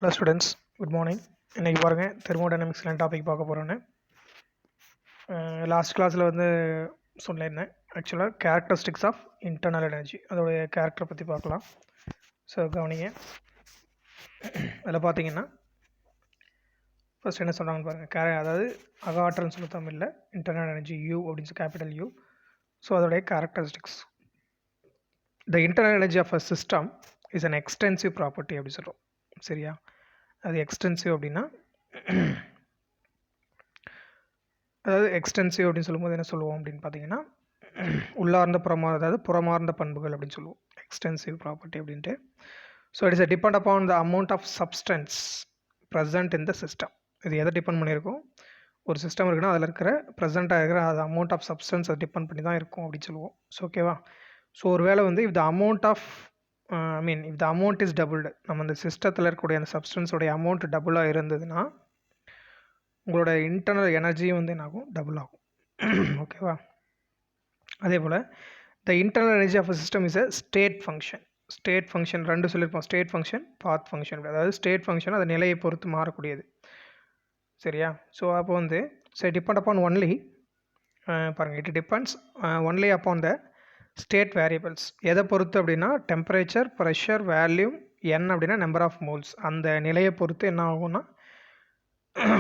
Hello students, good morning. இன்றைக்கி பாருங்கள், தெர்மோடைனமிக்ஸ்லாம் topic பார்க்க போகிறோன்னு. லாஸ்ட் கிளாஸில் வந்து சொல்லியிருந்தேன். ஆக்சுவலாக கேரக்டரிஸ்டிக்ஸ் ஆஃப் இன்டர்னல் எனர்ஜி, அதோடைய கேரக்டரை பற்றி பார்க்கலாம். ஸோ கவனிங்க. அதில் பார்த்தீங்கன்னா ஃபஸ்ட் என்ன சொல்கிறாங்கன்னு பாருங்கள். அதாவது அகாற்றல்னு சொல்லி தமிழில் இன்டர்னல் எனர்ஜி யூ அப்படின்னு கேபிட்டல் யூ. ஸோ அதோடைய characteristics, the internal energy of a system is an extensive property அப்படி சொல்கிறோம். சரியா? அது எக்ஸ்டென்சிவ் அப்படின்னா, அதாவது எக்ஸ்டென்சிவ் அப்படின்னு சொல்லும்போது என்ன சொல்லுவோம் அப்படின்னு பார்த்தீங்கன்னா, உள்ளார்ந்த புறமார்ந்த, அதாவது புறமார்ந்த பண்புகள் அப்படின்னு சொல்லுவோம் எக்ஸ்டென்சிவ் ப்ராப்பர்ட்டி அப்படின்ட்டு. So it is a depend upon the amount of substance present in the system. இது எதை டிபெண்ட் பண்ணியிருக்கும்? ஒரு சிஸ்டம் இருக்குன்னா அதில் இருக்கிற ப்ரெசென்ட்டாக இருக்கிற அது அமௌண்ட் ஆஃப் சப்ஸ்டன்ஸ் அதை டிபெண்ட் பண்ணி தான் இருக்கும் அப்படின்னு சொல்லுவோம். ஸோ ஓகேவா? ஸோ ஒரு வேளை வந்து if the amount of if the amount is doubled, நம்ம அந்த சிஸ்டத்தில் இருக்கக்கூடிய அந்த சப்ஸ்டன்ஸோடைய அமௌண்ட் டபுளாக இருந்ததுன்னா உங்களோட இன்டர்னல் எனர்ஜியும் வந்து என்ன ஆகும்? டபுள் ஆகும். ஓகேவா? அதே போல் the internal energy of a system is a state function. State function ரெண்டு சொல்லியிருப்போம், ஸ்டேட் ஃபங்க்ஷன், பாத் ஃபங்க்ஷன். அதாவது ஸ்டேட் ஃபங்க்ஷன் அது நிலையை பொறுத்து மாறக்கூடியது. சரியா? ஸோ அப்போ வந்து டிபெண்ட் அப்பான் ஒன்லி, பாருங்கள், it depends only upon the state variables. எதை பொறுத்து அப்படின்னா டெம்பரேச்சர், ப்ரெஷர், வேல்யூம், என் அப்படின்னா நம்பர் ஆஃப் மோல்ஸ். அந்த நிலையை பொறுத்து என்ன ஆகும்னா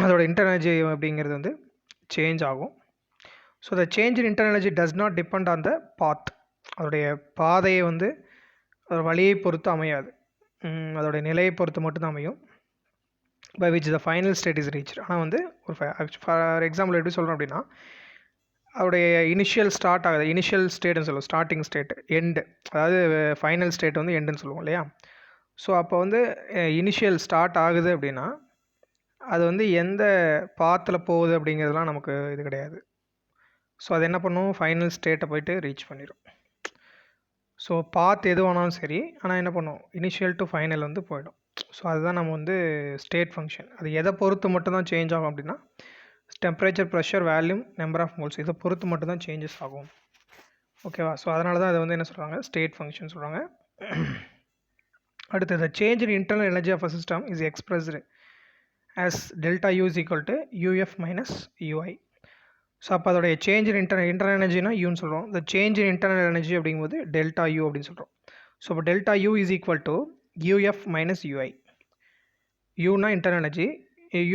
அதோட இன்டர்னல் எனர்ஜி அப்படிங்கிறது வந்து சேஞ்ச் ஆகும். So the change in internal energy does not depend on the path. அதோடைய பாதையை வந்து அதோட வழியை பொறுத்து அமையாது, அதோடைய நிலையை பொறுத்து மட்டும்தான் அமையும். By which the final state is reach. ஆனால் வந்து ஒரு ஃபார் எக்ஸாம்பிள் எப்படி சொல்கிறோம் அப்படின்னா, அதோடைய இனிஷியல் ஸ்டார்ட் ஆகுது, இனிஷியல் ஸ்டேட்னு சொல்லுவோம், ஸ்டார்டிங் ஸ்டேட், எண்டு, அதாவது ஃபைனல் ஸ்டேட் வந்து எண்டுன்னு சொல்லுவோம் இல்லையா? ஸோ அப்போ வந்து இனிஷியல் ஸ்டார்ட் ஆகுது அப்படின்னா அது வந்து எந்த பாத்தில் போகுது அப்படிங்கிறதுலாம் நமக்கு இது கிடையாது. ஸோ அது என்ன பண்ணும்? ஃபைனல் ஸ்டேட்டை போய்ட்டு ரீச் பண்ணிடும். ஸோ பாத் எது வேணாலும் சரி, ஆனால் என்ன பண்ணும்? இனிஷியல் டு ஃபைனல் வந்து போயிடும். ஸோ அதுதான் நம்ம வந்து ஸ்டேட் ஃபங்க்ஷன். அது எதை பொறுத்து மட்டும்தான் சேஞ்ச் ஆகும் அப்படின்னா temperature, pressure, volume, number of moles, இதை பொறுத்து மட்டும்தான் சேஞ்சஸ் ஆகும். ஓகேவா? ஸோ அதனால தான் அதை வந்து என்ன சொல்கிறாங்க? ஸ்டேட் ஃபங்க்ஷன் சொல்கிறாங்க. அடுத்தது, change in internal energy of a system is expressed as delta U is equal to UF minus UI. So அப்போ அதோடைய சேஞ்ச் இன் இன்டர்னல் எனர்ஜினா யூன்னு சொல்கிறோம். இந்த சேஞ்ச் இன் இன்டர்னல் எனர்ஜி அப்படிங்கும்போது டெல்டா யூ அப்படின்னு சொல்கிறோம். ஸோ இப்போ delta U is equal to UF minus UI. யூனா internal energy,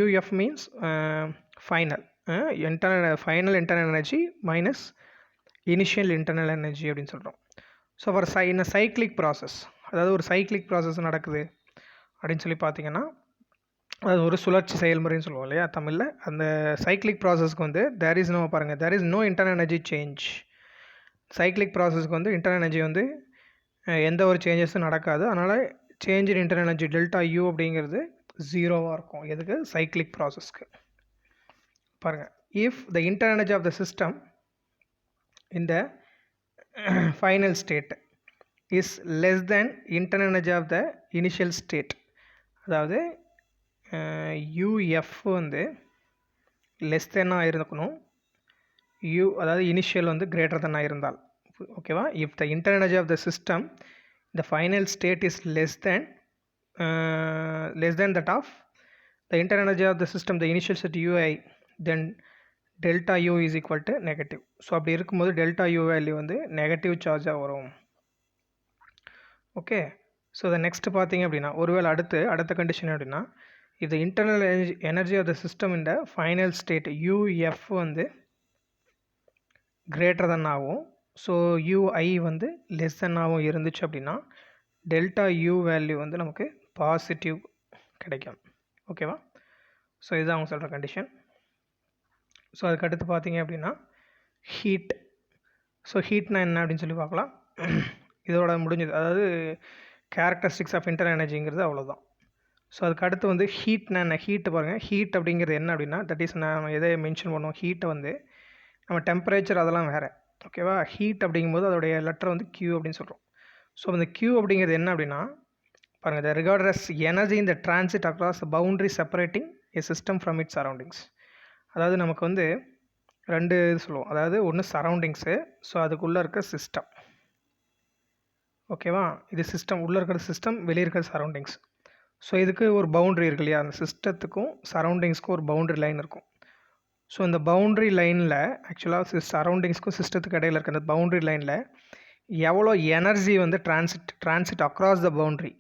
UF means final internal energy minus initial internal energy அப்படின்னு சொல்கிறோம். So for in cyclic process, அதாவது ஒரு cyclic process நடக்குது அப்படின்னு சொல்லி பார்த்தீங்கன்னா அது ஒரு சுழற்சி செயல்முறைன்னு சொல்லுவோம் இல்லையா தமிழில். அந்த சைக்ளிக் ப்ராசஸ்க்கு வந்து there is no internal energy change. Cyclic ப்ராசஸ்க்கு வந்து இன்டர்னல் எனர்ஜி வந்து எந்த ஒரு சேஞ்சஸும் நடக்காது. அதனால் change in internal energy delta U அப்படிங்கிறது ஜீரோவாக இருக்கும். எதுக்கு? சைக்ளிக் ப்ராசஸ்க்கு. பாருங்கள், if the internal energy of the system in the final state is less than internal energy of the initial state, அதாவது யூஎஃப் வந்து லெஸ் தென்னாக இருக்கணும், யூ அதாவது இனிஷியல் வந்து கிரேட்டர் தென்னாக இருந்தால். ஓகேவா? If the internal energy of the system the final state is less than that of the internal energy of the system the initial state UI, then delta U is equal to negative. ஸோ அப்படி இருக்கும்போது delta U value வந்து negative சார்ஜாக வரும். Okay. So அதை next பார்த்தீங்க அப்படின்னா, ஒருவேளை அடுத்த கண்டிஷன் அப்படின்னா, இது internal energy of the system இந்த ஃபைனல் ஸ்டேட் யூஎஃப் வந்து கிரேட்டர் தென் ஆகும், ஸோ யூஐ வந்து லெஸ் தென் ஆகும் இருந்துச்சு அப்படின்னா டெல்டா யூ வேல்யூ வந்து நமக்கு பாசிட்டிவ் கிடைக்கும். ஓகேவா? ஸோ இதுதான் அவங்க சொல்கிற கண்டிஷன். ஸோ அதுக்கடுத்து பார்த்தீங்க அப்படின்னா ஹீட். ஸோ ஹீட்னா என்ன அப்படின்னு சொல்லி பார்க்கலாம். இதோட முடிஞ்சது, அதாவது கேரக்டரிஸ்டிக்ஸ் ஆஃப் இன்டர்னல் எனர்ஜிங்கிறது அவ்வளோதான். ஸோ அதுக்கு அடுத்து வந்து ஹீட்னா என்ன? ஹீட்டு பாருங்கள், ஹீட் அப்படிங்கிறது என்ன அப்படின்னா, தட் இஸ் நம்ம எதை மென்ஷன் பண்ணுவோம்? ஹீட்டை வந்து நம்ம டெம்பரேச்சர் அதெல்லாம் வேறு. ஓகேவா? ஹீட் அப்படிங்கும்போது அதோடைய லெட்டர் வந்து Q அப்படின்னு சொல்கிறோம். ஸோ அந்த Q அப்படிங்கிறது என்ன அப்படின்னா, பாருங்கள், த ரிகார்டஸ் எனர்ஜி இந்த transit across boundary separating a system from its surroundings. அதாவது நமக்கு வந்து ரெண்டு இது சொல்லுவோம், அதாவது ஒன்று சரௌண்டிங்ஸு, ஸோ அதுக்குள்ளே இருக்க சிஸ்டம். ஓகேவா? இது சிஸ்டம், உள்ளே இருக்கிற சிஸ்டம், வெளியே இருக்கிற சரௌண்டிங்ஸ். ஸோ இதுக்கு ஒரு பவுண்ட்ரி இருக்கு இல்லையா, அந்த சிஸ்டத்துக்கும் சரௌண்டிங்ஸ்க்கும் ஒரு பவுண்ட்ரி லைன் இருக்கும். ஸோ இந்த பவுண்ட்ரி லைனில் ஆக்சுவலாக சரௌண்டிங்ஸ்க்கும் சிஸ்டத்துக்கு இடையில் இருக்க அந்த பவுண்ட்ரி லைனில் எவ்வளோ எனர்ஜி வந்து டிரான்சிட் அக்ராஸ் த பவுண்ட்ரி,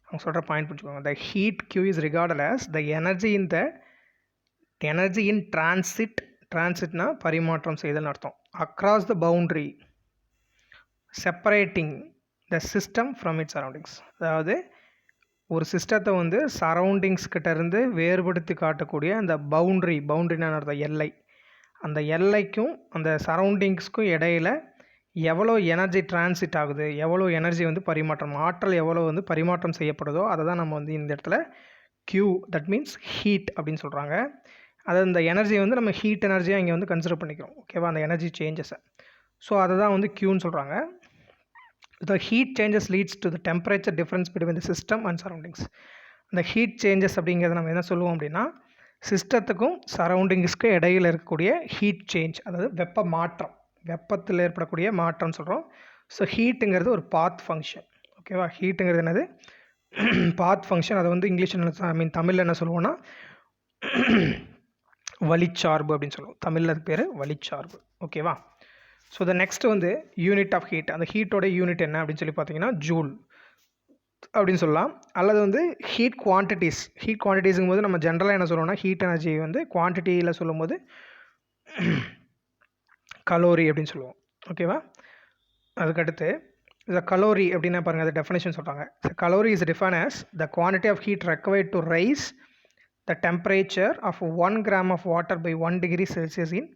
அவங்க சொல்கிற பாயிண்ட் புரிஞ்சுக்கோங்க. The heat Q is regarded as the energy in டிரான்சிட்னா பரிமாற்றம் செய்தல்னு அர்த்தம். Across the boundary separating the system from it surroundings. அதாவது ஒரு சிஸ்டத்தை வந்து சரௌண்டிங்ஸ் கிட்டேருந்து வேறுபடுத்தி காட்டக்கூடிய அந்த பவுண்ட்ரின்னு அர்த்தம் எல்லை. அந்த எல்லைக்கும் அந்த சரௌண்டிங்ஸ்க்கும் இடையில் எவ்வளோ எனர்ஜி டிரான்சிட் ஆகுது, எவ்வளோ எனர்ஜி வந்து பரிமாற்றம், ஆற்றல் எவ்வளோ வந்து பரிமாற்றம் செய்யப்படுதோ அதை தான் நம்ம வந்து இந்த இடத்துல Q, தட் மீன்ஸ் ஹீட் அப்படின்னு சொல்கிறாங்க. அது இந்த எனர்ஜியை வந்து நம்ம ஹீட் எனர்ஜியாக இங்கே வந்து கன்சிடர் பண்ணிக்கிறோம். ஓகேவா, அந்த எனர்ஜி சேஞ்சஸை. ஸோ அதை தான் வந்து Qன்னு சொல்கிறாங்க. The heat changes leads to the temperature difference between the system and surroundings. அந்த ஹீட் சேஞ்சஸ் அப்படிங்கிறத நம்ம என்ன சொல்லுவோம் அப்படின்னா, சிஸ்டத்துக்கும் சரௌண்டிங்ஸ்க்கும் இடையில் இருக்கக்கூடிய ஹீட் சேஞ்ச், அதாவது வெப்ப மாற்றம், வெப்பத்தில் ஏற்படக்கூடிய மாற்றம் சொல்கிறோம். ஸோ ஹீட்டுங்கிறது ஒரு பாத் ஃபங்க்ஷன். ஓகேவா, ஹீட்டுங்கிறது என்னது, பாத் ஃபங்க்ஷன். அதை வந்து இங்கிலீஷில் தமிழில் என்ன சொல்லுவோன்னா வழிச்சார்பு அப்படின்னு சொல்லுவோம். தமிழில் அது பேர் வழிச்சார்பு. ஓகேவா. ஸோ த நெக்ஸ்ட் வந்து யூனிட் ஆஃப் ஹீட். அந்த ஹீட்டோட யூனிட் என்ன அப்படின்னு சொல்லி பார்த்தீங்கன்னா ஜூல் அப்படின்னு சொல்லலாம். அல்லது வந்து ஹீட் குவான்டிட்டிஸுங்கும் போது நம்ம ஜென்ரலாக என்ன சொல்லுவோம்னா, ஹீட் எனர்ஜி வந்து குவான்டிட்டியில் சொல்லும்போது கலோரி அப்படின்னு சொல்லுவோம். ஓகேவா. அதுக்கடுத்து இந்த கலோரி அப்படின்னா பாருங்கள், அது டெஃபினேஷன் சொல்கிறாங்க. Calorie is define as the quantity of heat required to raise the temperature of 1 gram of water by 1 degree Celsius in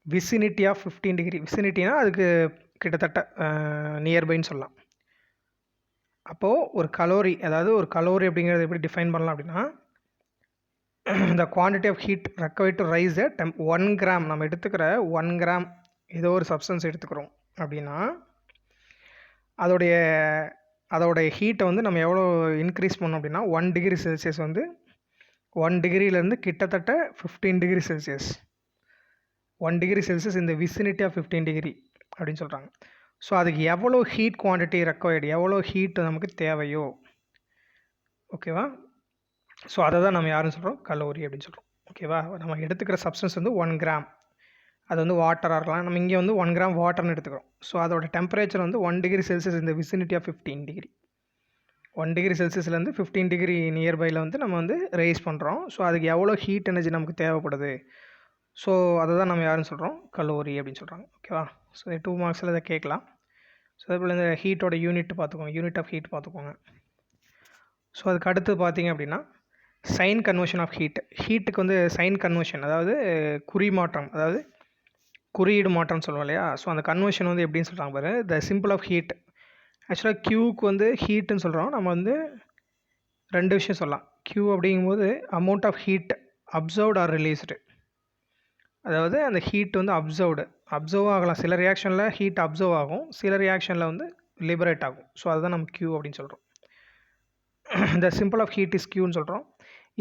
vicinity of 15 degree. விசினிட்டினா அதுக்கு கிட்டத்தட்ட நியர்பைன்னு சொல்லலாம். அப்போது ஒரு கலோரி, அதாவது ஒரு கலோரி அப்படிங்கிறது எப்படி டிஃபைன் பண்ணலாம் அப்படின்னா, the quantity of heat required to raise 1 gram, நம்ம எடுத்துக்கிற 1 gram ஏதோ ஒரு சப்ஸ்டன்ஸ் எடுத்துக்கிறோம் அப்படின்னா அதோடைய ஹீட்டை வந்து நம்ம எவ்வளோ இன்க்ரீஸ் பண்ணோம் அப்படின்னா 1 degree Celsius வந்து 1 டிகிரியிலேருந்து கிட்டத்தட்ட 15 degree Celsius, 1 degree Celsius இந்த விசினிட்டி ஆஃப் 15 டிகிரி அப்படின்னு சொல்கிறாங்க. ஸோ அதுக்கு எவ்வளோ ஹீட் குவான்டிட்டி ரெக்வயர்டு, எவ்வளோ ஹீட் நமக்கு தேவையோ, ஓகேவா. ஸோ அதை தான் நம்ம யாருன்னு சொல்கிறோம், கலோரி அப்படின்னு சொல்கிறோம். ஓகேவா. நம்ம எடுத்துக்கிற சப்ஸ்டன்ஸ் வந்து 1 gram, அது வந்து வாட்டராக இருக்கலாம். நம்ம இங்கே வந்து 1 gram வாட்டர்னு எடுத்துக்கிறோம். ஸோ அதோட டெம்பரேச்சர் வந்து 1 degree Celsius இந்த விசினிட்டி ஆஃப் 15 டிகிரி, 1 degree Celsiusலேருந்து 15 டிகிரி நியர்பையில் வந்து நம்ம வந்து ரைஸ் பண்ணுறோம். ஸோ அதுக்கு எவ்வளோ ஹீட் எனர்ஜி நமக்கு தேவைப்படுது, ஸோ அதை தான் நம்ம யாருன்னு சொல்கிறோம், கலோரி அப்படின்னு சொல்கிறாங்க. ஓகேவா. ஸோ 2 marksல இதை கேட்கலாம். ஸோ அதே போல் இந்த ஹீட்டோட யூனிட் பார்த்துக்கோங்க, யூனிட் ஆஃப் ஹீட் பார்த்துக்கோங்க. ஸோ அதுக்கு அடுத்து பார்த்தீங்க அப்படின்னா சைன் கன்வர்ஷன் ஆஃப் ஹீட்டுக்கு வந்து சைன் கன்வர்ஷன், அதாவது குறிமாற்றம், அதாவது குறியீடு மாற்றம் சொல்லுவோம் இல்லையா. ஸோ அந்த கன்வர்ஷன் வந்து எப்படின்னு சொல்கிறாங்க பாரு. த சிம்பிள் ஆஃப் ஹீட், ஆக்சுவலாக Qக்கு வந்து ஹீட்டுன்னு சொல்கிறோம். நம்ம வந்து 2 விஷயம் சொல்லலாம். Q அப்படிங்கும்போது amount of heat absorbed or released, அதாவது அந்த ஹீட் வந்து அப்சர்வ் ஆகலாம். சில ரியாக்ஷனில் ஹீட் அப்சர்வ் ஆகும், சில ரியாக்ஷனில் வந்து லிபரேட் ஆகும். ஸோ அதுதான் நம்ம Q அப்படின்னு சொல்கிறோம். The simple of heat is Qன்னு சொல்கிறோம்.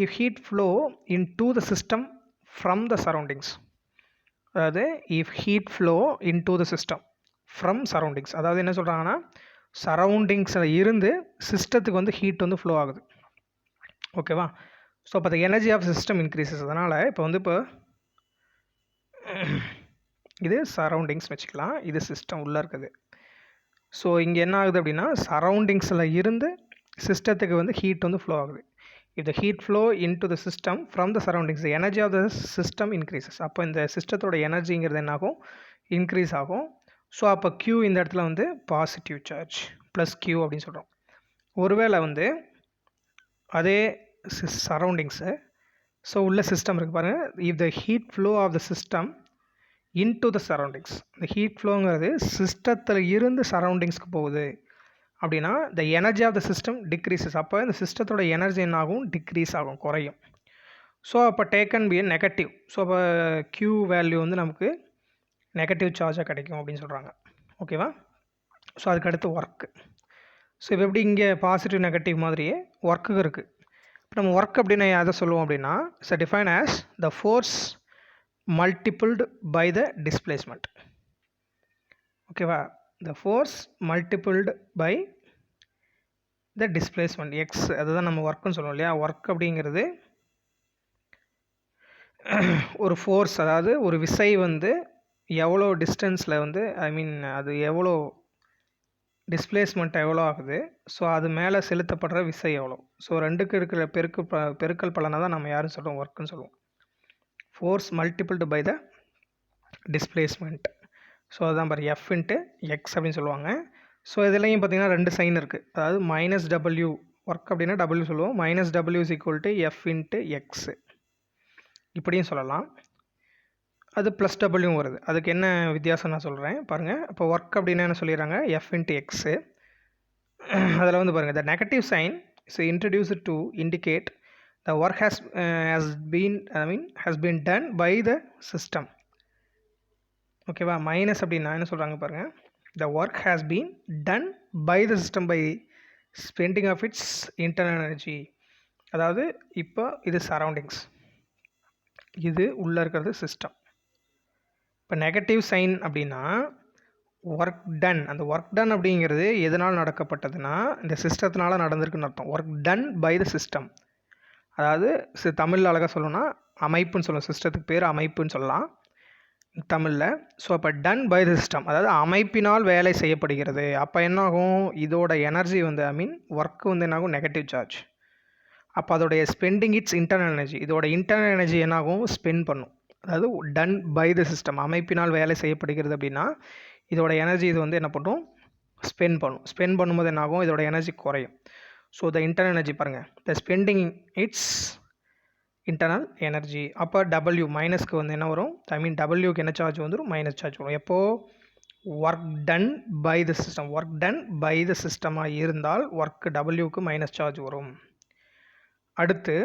If heat flow in to the system from the surroundings, அதாவது if heat flow in to the system from surroundings, அதாவது என்ன சொல்கிறாங்கன்னா சரௌண்டிங்ஸில் இருந்து சிஸ்டத்துக்கு வந்து ஹீட் வந்து ஃப்ளோ ஆகுது. ஓகேவா. ஸோ அப்போ the energy of system increases. அதனால் இப்போ இது சரௌண்டிங்ஸ் வச்சுக்கலாம், இது சிஸ்டம் உள்ளே இருக்குது. ஸோ இங்கே என்ன ஆகுது அப்படின்னா சரௌண்டிங்ஸில் இருந்து சிஸ்டத்துக்கு வந்து ஹீட் வந்து ஃப்ளோ ஆகுது. If the heat flow in to the system from the surroundings, the energy of the system increases. அப்போ இந்த சிஸ்டத்தோட எனர்ஜிங்கிறது என்ன ஆகும், இன்க்ரீஸ் ஆகும். ஸோ அப்போ Q இந்த இடத்துல வந்து பாசிட்டிவ் சார்ஜ் ப்ளஸ் Q அப்படின்னு சொல்கிறோம். ஒருவேளை வந்து அதே சரௌண்டிங்ஸு, ஸோ உள்ள சிஸ்டம் இருக்குது பாருங்கள். If the heat flow of the system into the surroundings, இந்த ஹீட் ஃப்ளோங்கிறது சிஸ்டத்தில் இருந்து சரௌண்டிங்ஸ்க்கு போகுது அப்படின்னா the energy of the system decreases. அப்போ இந்த சிஸ்டத்தோட எனர்ஜி என்ன ஆகும், டிக்ரீஸ் ஆகும், குறையும். ஸோ அப்போ டேக்கன் பி நெகட்டிவ். ஸோ அப்போ Q வேல்யூ வந்து நமக்கு நெகட்டிவ் சார்ஜாக கிடைக்கும் அப்படின்னு சொல்கிறாங்க. ஓகேவா. ஸோ அதுக்கு அடுத்து ஒர்க்கு. ஸோ இப்போ எப்படி இங்கே பாசிட்டிவ் நெகட்டிவ் மாதிரியே ஒர்க்கு இருக்குது. இப்போ நம்ம ஒர்க் அப்படின்னு எதை சொல்லுவோம் அப்படின்னா it's define as the force multiplied by the displacement. ஓகேவா. the force multiplied by the displacement X, அதுதான் நம்ம ஒர்க்குன்னு சொல்லுவோம் இல்லையா. ஒர்க் அப்படிங்கிறது ஒரு ஃபோர்ஸ், அதாவது ஒரு விசை வந்து எவ்வளோ டிஸ்டன்ஸில் வந்து அது எவ்வளோ டிஸ்பிளேஸ்மெண்ட் எவ்வளோ ஆகுது, ஸோ அது மேலே செலுத்தப்படுற விசை எவ்வளோ. ஸோ ரெண்டுக்கு இருக்கிற பெருக்கல் பலனை தான் நம்ம யாரும் சொல்லுவோம் ஒர்க்குன்னு சொல்லுவோம். Force multiplied by the displacement. So அதுதான் பாரு எஃப் இன்ட்டு எக்ஸ் அப்படின்னு சொல்லுவாங்க. ஸோ இதுலேயும் பார்த்தீங்கன்னா 2 சைன் இருக்குது. அதாவது மைனஸ் டபிள்யூ ஒர்க் அப்படின்னா டபிள்யூ சொல்லுவோம். Minus W is equal to F into x இப்படியும் சொல்லலாம். அது ப்ளஸ் டபிள்யூவும் வருது. அதுக்கு என்ன வித்தியாசம் நான் சொல்கிறேன் பாருங்கள். இப்போ ஒர்க் அப்படின்னா என்ன சொல்லிடுறாங்க, எஃப் இன்ட்டு எக்ஸு. அதில் வந்து பாருங்கள், the negative sign is introduced to indicate the work has been done by the system. ஓகேவா. மைனஸ் அப்படின்னா என்ன சொல்கிறாங்க பாருங்கள், the work has been done by the system by spending of its internal energy. அதாவது இப்போ இது சரௌண்டிங்ஸ், இது உள்ளே இருக்கிறது சிஸ்டம். இப்போ நெகட்டிவ் சைன் அப்படின்னா ஒர்க் டன், அந்த ஒர்க் டன் அப்படிங்கிறது எதனால் நடக்கப்பட்டதுன்னா இந்த சிஸ்டத்தினால நடந்திருக்குன்னு அர்த்தம். Work done by the system, அதாவது தமிழில் அழகாக சொல்லணும்னா அமைப்புன்னு சொல்லலாம். சிஸ்டத்துக்கு பேர் அமைப்புன்னு சொல்லலாம் தமிழில். ஸோ அப்போ டன் பை த சிஸ்டம், அதாவது அமைப்பினால் வேலை செய்யப்படுகிறது. அப்போ என்னாகும், இதோட எனர்ஜி வந்து ஒர்க்கு வந்து என்னாகும், நெகட்டிவ் சார்ஜ். அப்போ அதோடைய ஸ்பெண்டிங் இட்ஸ் இன்டர்னல் எனர்ஜி, இதோட இன்டர்னல் எனர்ஜி என்னாகும், ஸ்பெண்ட் பண்ணும். அதாவது டன் பை த சிஸ்டம், அமைப்பினால் வேலை செய்யப்படுகிறது அப்படின்னா இதோட எனர்ஜி இது வந்து என்ன பண்ணும், ஸ்பெண்ட் பண்ணும். ஸ்பெண்ட் பண்ணும்போது என்னாகும், இதோட எனர்ஜி குறையும். ஸோ த இன்டர்னல் எனர்ஜி பாருங்கள், த ஸ்பெண்டிங் இட்ஸ் இன்டர்னல் எனர்ஜி. அப்போ டபிள்யூ மைனஸ்க்கு வந்து என்ன வரும், டபிள்யூக்கு என்ன சார்ஜ் வந்துடும், மைனஸ் சார்ஜ் வரும். எப்போது work done by the system, work done by the சிஸ்டமாக இருந்தால் ஒர்க் டபிள்யூக்கு மைனஸ் சார்ஜ் வரும். அடுத்து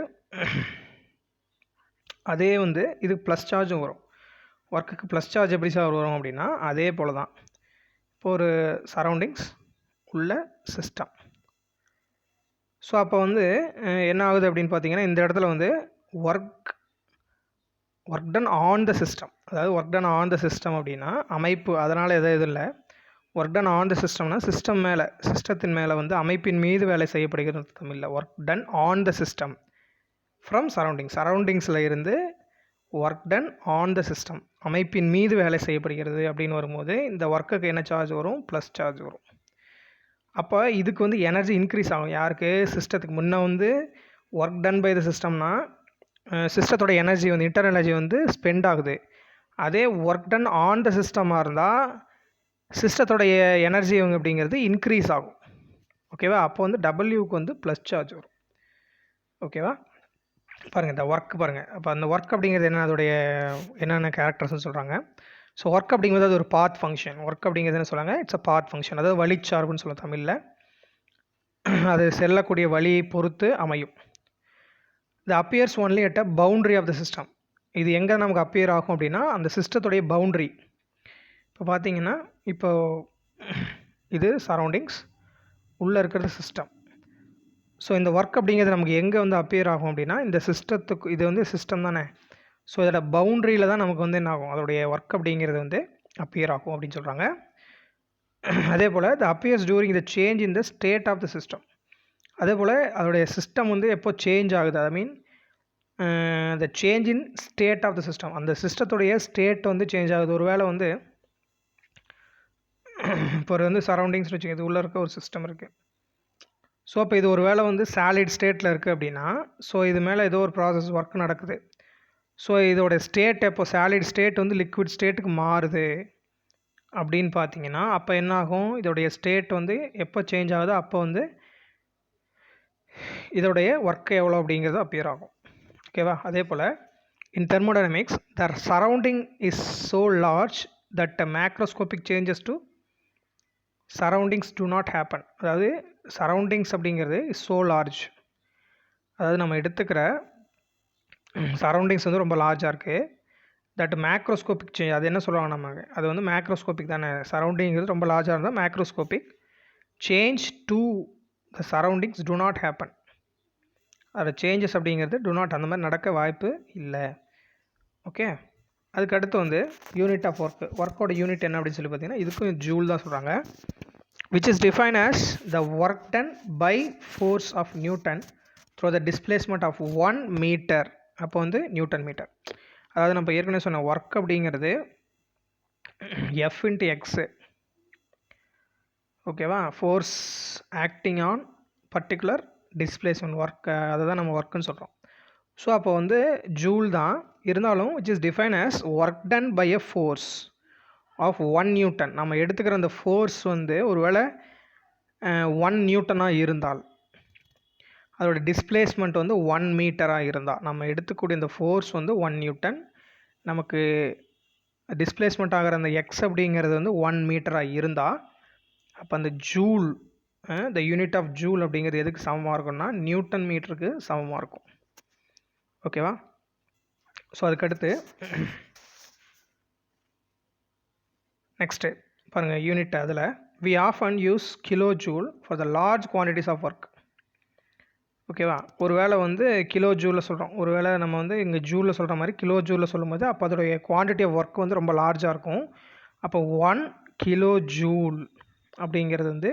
அதே வந்து இது ப்ளஸ் சார்ஜும் வரும். ஒர்க்குக்கு ப்ளஸ் சார்ஜ் எப்படி சார் வரும் அப்படின்னா அதே போல் தான். இப்போ ஒரு சரௌண்டிங்ஸ் உள்ள சிஸ்டம். ஸோ அப்போ வந்து என்ன ஆகுது அப்படின்னு பார்த்தீங்கன்னா இந்த இடத்துல வந்து work done on the system, அதாவது work done on the system அப்படின்னா அமைப்பு, அதனால் எதுவும் இல்லை. ஒர்க் டன் ஆன் த சிஸ்டம்னா சிஸ்டம் மேலே, சிஸ்டத்தின் மேலே வந்து அமைப்பின் மீது வேலை செய்யப்படுகிறது தமிழில். Work done on the system from சரௌண்டிங்ஸில் இருந்து work done on the system, அமைப்பின் மீது வேலை செய்யப்படுகிறது அப்படின்னு வரும்போது இந்த ஒர்க்குக்கு என்ன சார்ஜ் வரும், ப்ளஸ் சார்ஜ் வரும். அப்போ இதுக்கு வந்து எனர்ஜி இன்க்ரீஸ் ஆகும். யாருக்கு, சிஸ்டத்துக்கு. முன்னே வந்து ஒர்க் டன் பை த சிஸ்டம்னா சிஸ்டத்தோட எனர்ஜி வந்து இன்டர்னல் எனர்ஜி வந்து ஸ்பெண்ட் ஆகுது. அதே ஒர்க் டன் ஆன் த சிஸ்டமாக இருந்தால் சிஸ்டத்தோடைய எனர்ஜி அப்படிங்கிறது இன்க்ரீஸ் ஆகும். ஓகேவா. அப்போ வந்து டபிள்யூக்கு வந்து ப்ளஸ் சார்ஜ் வரும். ஓகேவா. பாருங்கள் இந்த ஒர்க் பாருங்கள். அப்போ அந்த ஒர்க் அப்படிங்கிறது என்ன, அதோடைய என்னென்ன கேரக்டர்ஸ்னு சொல்கிறாங்க. ஸோ ஒர்க் அப்படிங்கிறது அது ஒரு பாத் ஃபங்க்ஷன். ஒர்க் அப்படிங்கிறது என்ன சொல்கிறாங்க, இட்ஸ் அ பாத் ஃபங்க்ஷன், அதாவது வழிச்சார்புன்னு சொல்லுவோம் தமிழில். அது செல்லக்கூடிய வழியை பொறுத்து அமையும். இது appears only at a boundary of the system. இது எங்கே நமக்கு அப்பியர் ஆகும் அப்படின்னா அந்த சிஸ்டத்துடைய பவுண்ட்ரி. இப்போ பார்த்தீங்கன்னா இப்போ இது சரௌண்டிங்ஸ், உள்ளே இருக்கிறது சிஸ்டம். ஸோ இந்த ஒர்க் அப்படிங்கிறது நமக்கு எங்கே வந்து அப்பியர் ஆகும் அப்படின்னா இந்த சிஸ்டத்துக்கு, இது வந்து சிஸ்டம் தானே. ஸோ இதோட பவுண்ட்ரியில் தான் நமக்கு வந்து என்ன ஆகும், அதோடைய ஒர்க் அப்படிங்கிறது வந்து அப்பியர் ஆகும் அப்படின்னு சொல்கிறாங்க. அதே போல் the appears during the change in the state of the system. அதே போல் அதோடைய சிஸ்டம் வந்து எப்போ சேஞ்ச் ஆகுது, the change in state of the system, அந்த சிஸ்டத்துடைய ஸ்டேட் வந்து சேஞ்ச் ஆகுது. ஒரு வேளை வந்து இப்போ வந்து சரௌண்டிங்ஸ்னு வச்சுக்கோங்க, இது உள்ளே இருக்க ஒரு சிஸ்டம் இருக்குது. ஸோ அப்போ இது ஒரு வேளை வந்து சாலிட் ஸ்டேட்டில் இருக்குது அப்படின்னா ஸோ இது மேலே ஏதோ ஒரு ப்ராசஸ் ஒர்க் நடக்குது. ஸோ இதோட ஸ்டேட் எப்போ சாலிட் ஸ்டேட் வந்து லிக்விட் ஸ்டேட்டுக்கு மாறுது அப்படின்னு பார்த்தீங்கன்னா அப்போ என்ன ஆகும், இதோடைய ஸ்டேட் வந்து எப்போ சேஞ்ச் ஆகுதோ அப்போ வந்து இதோடைய ஒர்க் எவ்வளோ அப்படிங்கிறது அப்பியர் ஆகும். ஓகேவா. அதே போல் in thermodynamics the surrounding is so large that macroscopic changes to surroundings to not happen. அதாவது சரௌண்டிங்ஸ் அப்படிங்கிறது இஸ் ஸோ லார்ஜ், அதாவது நம்ம எடுத்துக்கிற சரௌண்டிங்ஸ் வந்து ரொம்ப லார்ஜாக இருக்குது. தட் மேக்ரோஸ்கோபிக் சேஞ்ச், அது என்ன சொல்லுவாங்க நமக்கு, அது வந்து மேக்ரோஸ்கோபிக் தானே. சரௌண்டிங்கிறது ரொம்ப லார்ஜாக இருந்தால் macroscopic change to the surroundings to not happen. அதில் சேஞ்சஸ் அப்படிங்கிறது டு நாட், அந்த மாதிரி நடக்க வாய்ப்பு இல்லை. ஓகே. அதுக்கு அடுத்து வந்து யூனிட் ஆஃப் ஒர்க், ஒர்க்கோட யூனிட் என்ன அப்படின்னு சொல்லி பார்த்தீங்கன்னா இதுக்கும் ஜூல் தான் சொல்கிறாங்க. which is defined as the work done by force of Newton through the displacement of 1 meter. அப்போ வந்து நியூட்டன் மீட்டர். அதாவது நம்ம ஏற்கனவே சொன்ன ஒர்க் அப்படிங்கிறது எஃப் இன்ட்டு எக்ஸு, ஓகேவா, force acting on particular displacement work, அதை தான் நம்ம ஒர்க்குன்னு சொல்கிறோம். ஸோ அப்போ வந்து ஜூல் தான் இருந்தாலும் which is define as work done by a force of 1 newton. நம்ம எடுத்துக்கிற அந்த ஃபோர்ஸ் வந்து ஒருவேளை 1 நியூட்டனாக இருந்தால், அதோட டிஸ்பிளேஸ்மெண்ட் வந்து 1 மீட்டராக இருந்தால், நம்ம எடுத்துக்கூடிய இந்த ஃபோர்ஸ் வந்து 1 நியூட்டன், நமக்கு டிஸ்பிளேஸ்மெண்ட் ஆகிற அந்த எக்ஸ் அப்படிங்கிறது வந்து 1 மீட்டராக இருந்தால், அப்போ அந்த joule, the unit of joule அப்படிங்கிறது எதுக்கு சமமாக இருக்கும்னா நியூட்டன் மீட்டருக்கு சமமாக இருக்கும். ஓகேவா? ஸோ அதுக்கடுத்து நெக்ஸ்ட்டு பாருங்கள் யூனிட். அதில் we often use kilo joule for the large quantities of work. ஓகேவா? ஒரு வேளை வந்து கிலோ ஜூலில் சொல்கிறோம், ஒரு வேளை நம்ம வந்து இங்கே ஜூலில் சொல்கிற மாதிரி கிலோ ஜூலில் சொல்லும்போது அப்போ அதோடைய குவான்டிட்டி ஆஃப் ஒர்க் வந்து ரொம்ப லார்ஜாக இருக்கும். அப்போ 1 கிலோ ஜூல் அப்படிங்கிறது வந்து